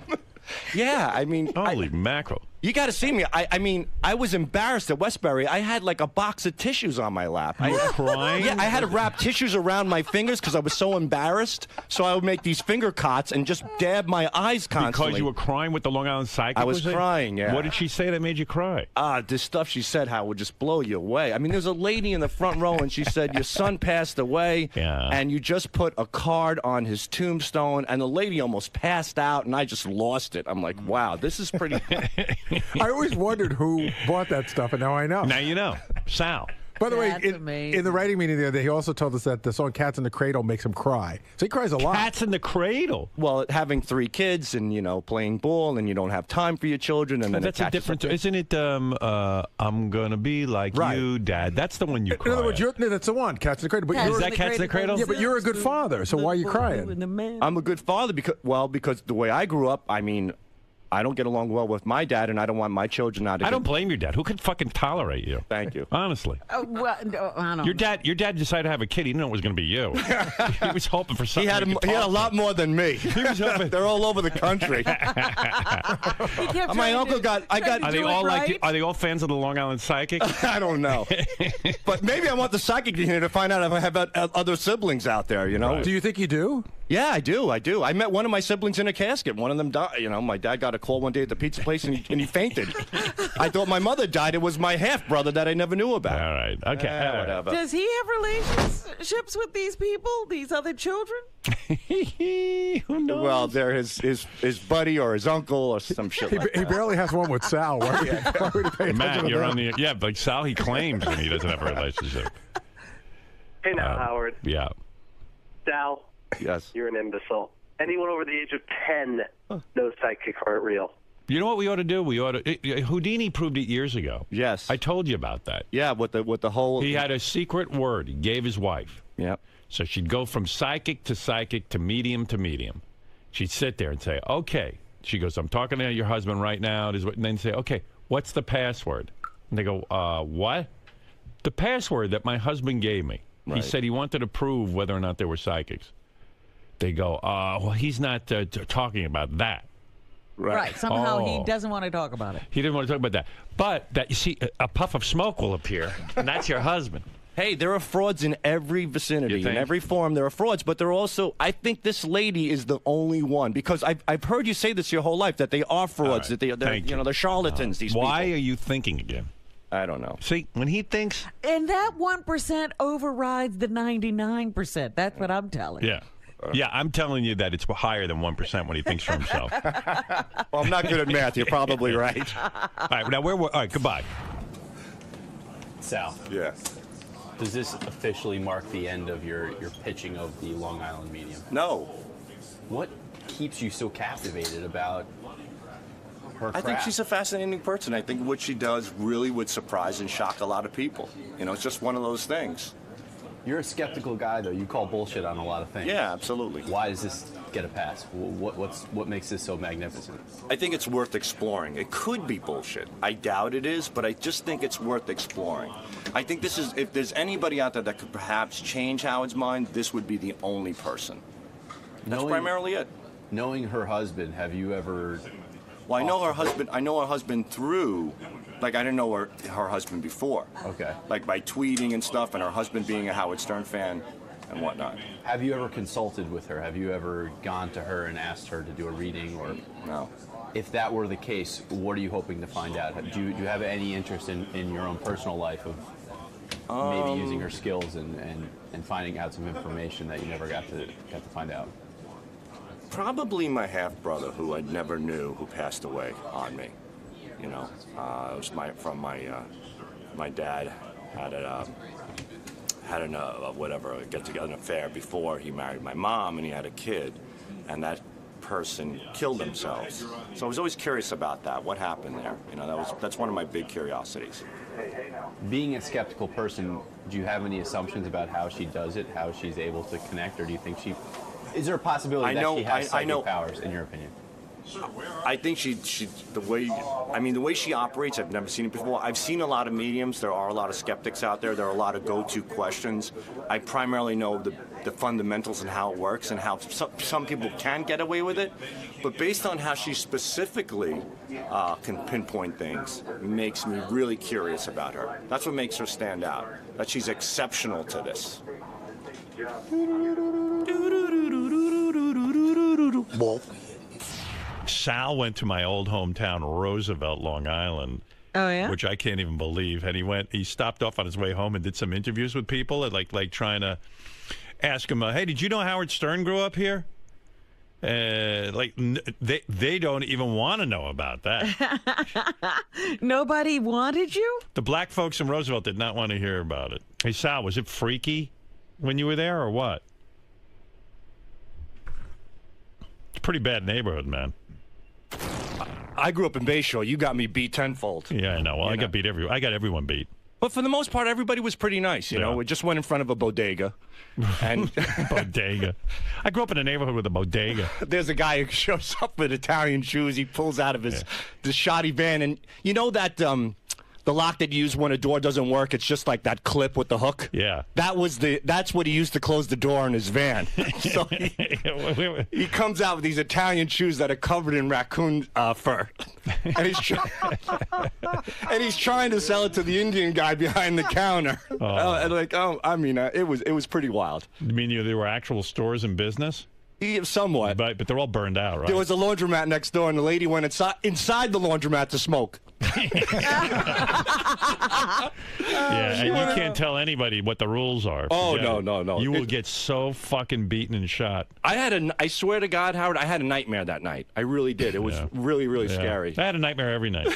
Yeah, I mean, holy mackerel! You got to see me. I mean, I was embarrassed at Westbury. I had like a box of tissues on my lap. You were crying? Yeah, I had to wrap tissues around my fingers because I was so embarrassed. So I would make these finger cots and just dab my eyes constantly. Because you were crying with the Long Island Psychic? I was crying, yeah. What did she say that made you cry? This stuff she said, how would just blow you away. I mean, there's a lady in the front row, and she said, your son passed away, and you just put a card on his tombstone, and the lady almost passed out, and I just lost it. I'm like, wow, this is pretty... I always wondered who bought that stuff, and now I know. Now you know. Sal. By the way, in the writing meeting the other day, he also told us that the song Cats in the Cradle makes him cry. So he cries a lot. Cats in the Cradle? Well, having 3 kids and, playing ball, and you don't have time for your children. And then that's a different... Isn't it, I'm going to be like you, Dad? That's the one you cry In other words, that's the one, Cats in the Cradle. But is that Cats in the Cradle? Yeah, but you're a good father, so why are you crying? I'm a good father because the way I grew up, I mean... I don't get along well with my dad, and I don't want my children not to. I don't blame your dad. Who could fucking tolerate you? Thank you. Honestly. Well, no, I don't. Your dad decided to have a kid. He didn't know it was going to be you. He was hoping for something. He had a lot more than me. He was hoping. They're all over the country. My uncle got. Are they all Are they all fans of the Long Island Psychic? I don't know. But maybe I want the psychic in here to find out if I have other siblings out there. Right. Do you think you do? Yeah, I do. I met one of my siblings in a casket. One of them died. You know, my dad got a call one day at the pizza place, and he fainted. I thought my mother died. It was my half-brother that I never knew about. All right. Okay. Whatever. Does he have relationships with these people, these other children? Who knows? Well, they're his buddy or his uncle or some shit like He that. barely has one with Sal. Why would he pay attention Matt, to you're that? on the like Sal. He claims that he doesn't have a relationship. Hey now, Howard. Yeah. Sal. Yes. You're an imbecile. Anyone over the age of 10 knows psychics aren't real. You know what we ought to do? We ought to. Houdini proved it years ago. Yes. I told you about that. Yeah, with the whole. He had a secret word he gave his wife. Yep. So she'd go from psychic to medium to medium. She'd sit there and say, "Okay." She goes, "I'm talking to your husband right now." And then say, "Okay, what's the password?" And they go, "What?" "The password that my husband gave me." Right. He said he wanted to prove whether or not they were psychics. They go, well, he's not talking about that. Right. Somehow he doesn't want to talk about it. He didn't want to talk about that. But that you see, a puff of smoke will appear, and that's your husband. Hey, there are frauds in every vicinity, in every form. There are frauds, but there are also. I think this lady is the only one because I've heard you say this your whole life that they are frauds, Right. that they're charlatans. These people. Why are you thinking again? I don't know. See, when he thinks, And that 1% overrides the 99%. That's what I'm telling you. yeah. Yeah, I'm telling you that it's higher than 1% when he thinks for himself. Well, I'm not good at math. You're probably right. All right, now all right, goodbye. Sal. Yeah. Does this officially mark the end of your pitching of the Long Island medium? No. What keeps you so captivated about her I think craft? she's a fascinating person. I think what she does really would surprise and shock a lot of people. You know, it's just one of those things. You're a skeptical guy, though. You call bullshit on a lot of things. Yeah, absolutely. Why does this get a pass? What makes this so magnificent? I think it's worth exploring. It could be bullshit. I doubt it is, but I just think it's worth exploring. I think this is, if there's anybody out there that could perhaps change Howard's mind, this would be the only person. That's primarily it. Knowing her husband, have you ever... Well, I know her husband through... Like, I didn't know her husband before. Okay. Like, by tweeting and stuff, and her husband being a Howard Stern fan and whatnot. Have you ever consulted with her? Have you ever gone to her and asked her to do a reading? Or no. If that were the case, what are you hoping to find out? Do you have any interest in your own personal life of maybe using her skills and finding out some information that you never got to find out? Probably my half-brother, who I never knew, who passed away on me. You know, it was my dad had an affair before he married my mom, and he had a kid, and that person killed themselves. So I was always curious about that. What happened there? You know, that's one of my big curiosities. Being a skeptical person, do you have any assumptions about how she does it, how she's able to connect, or do you think is there a possibility that she has psychic powers, in your opinion? I think the way she operates, I've never seen it before. I've seen a lot of mediums. There are a lot of skeptics out there. There are a lot of go-to questions. I primarily know the fundamentals and how it works and how some people can get away with it. But based on how she specifically can pinpoint things, makes me really curious about her. That's what makes her stand out, that she's exceptional to this. Sal went to my old hometown, Roosevelt, Long Island. Oh, yeah? Which I can't even believe. And he stopped off on his way home and did some interviews with people, and like trying to ask him, hey, did you know Howard Stern grew up here? They don't even want to know about that. Nobody wanted you? The black folks in Roosevelt did not want to hear about it. Hey, Sal, was it freaky when you were there, or what? It's a pretty bad neighborhood, man. I grew up in Bayshore. You got me beat tenfold. Yeah, I know. Well, I got beat I got everyone beat. But for the most part, everybody was pretty nice. You know, we just went in front of a bodega, and bodega. I grew up in a neighborhood with a bodega. There's a guy who shows up with Italian shoes. He pulls out of the shoddy van, and you know that the lock that you use when a door doesn't work. It's just like that clip with the hook. Yeah. That's what he used to close the door on his van. So he comes out with these Italian shoes that are covered in raccoon fur, and he's trying to sell it to the Indian guy behind the counter. Oh. It was pretty wild. You mean there were actual stores in business? Somewhat. But they're all burned out, right? There was a laundromat next door, and the lady went inside the laundromat to smoke. Yeah, and you can't tell anybody what the rules are. Oh, Forget no, it. no. You will get so fucking beaten and shot. I swear to God, Howard, I had a nightmare that night. I really did. It was really, really scary. I had a nightmare every night.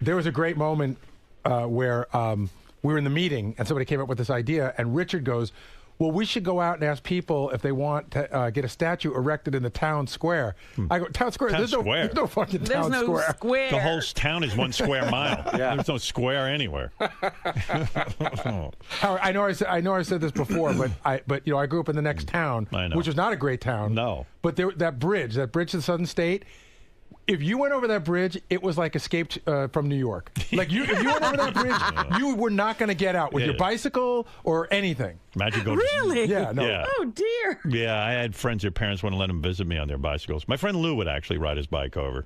There was a great moment where we were in the meeting, and somebody came up with this idea, and Richard goes, well, we should go out and ask people if they want to get a statue erected in the town square. I go, town square? There's no fucking town square. The whole town is 1 square mile. There's no square anywhere. Howard, I know I said this before, but I grew up in the next town, which was not a great town. No. But that bridge to the Southern State. If you went over that bridge, it was like Escaped from New York. Like if you went over that bridge, you were not going to get out with your bicycle or anything. Imagine going. Really? Yeah. No. Yeah. Oh dear. Yeah, I had friends their parents wouldn't let them visit me on their bicycles. My friend Lou would actually ride his bike over.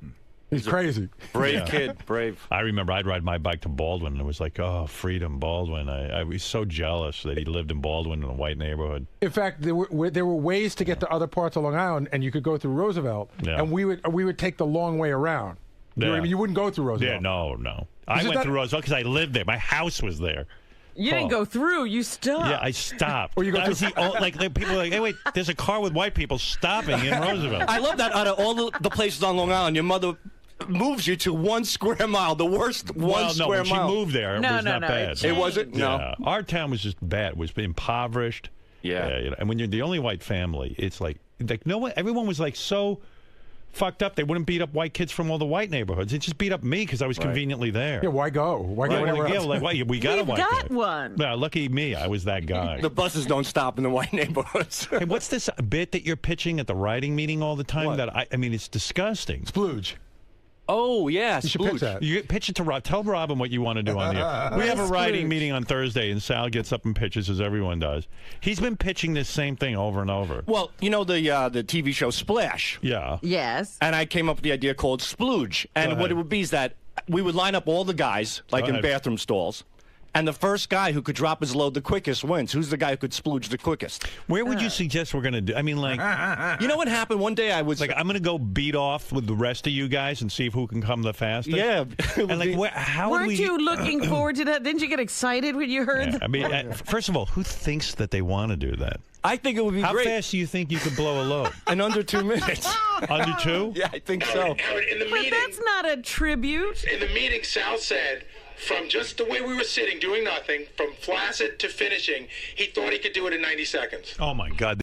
He's crazy. Brave kid, brave. I remember I'd ride my bike to Baldwin, and it was like, oh, freedom, Baldwin. I was so jealous that he lived in Baldwin in a white neighborhood. In fact, there were ways to get to other parts of Long Island, and you could go through Roosevelt, and we would take the long way around. You know what I mean? You wouldn't go through Roosevelt. Yeah, no. I went through Roosevelt because I lived there. My house was there. You didn't go through. You stopped. Yeah, I stopped. Or you go I was like people were like, hey, wait, there's a car with white people stopping in Roosevelt. I love that out of all the places on Long Island, your mother moves you to 1 square mile, the worst well, square when mile. she moved there, it was not bad. It wasn't? No. Yeah. Our town was just bad. It was impoverished. Yeah. And when you're the only white family, it's like no one, everyone was like so fucked up. They wouldn't beat up white kids from all the white neighborhoods. They just beat up me because I was conveniently there. Yeah, why go? Why go anywhere else? We got a white guy. One. Yeah, lucky me. I was that guy. The buses don't stop in the white neighborhoods. Hey, what's this bit that you're pitching at the writing meeting all the time? That I mean, it's disgusting. Splooge. Oh, yeah. You should pitch that. You pitch it to Rob. Tell Robin what you want to do on the air. We have a writing meeting on Thursday, and Sal gets up and pitches as everyone does. He's been pitching this same thing over and over. Well, you know the TV show Splash? Yeah. Yes. And I came up with the idea called Splooge. And what it would be is that we would line up all the guys, like in bathroom stalls. And the first guy who could drop his load the quickest wins. Who's the guy who could splooge the quickest? Where would you suggest we're going to do? I mean, like... You know what happened? One day I was... Like, I'm going to go beat off with the rest of you guys and see who can come the fastest? Yeah. And, like, how would Weren't you looking forward to that? Didn't you get excited when you heard that? I mean, first of all, who thinks that they want to do that? I think it would be How great. How fast do you think you could blow a load? In under 2 minutes. Under 2? Yeah, I think so. Howard, in the But meeting, that's not a tribute. in the meeting, Sal said, from just the way we were sitting, doing nothing, from flaccid to finishing, he thought he could do it in 90 seconds. Oh, my God.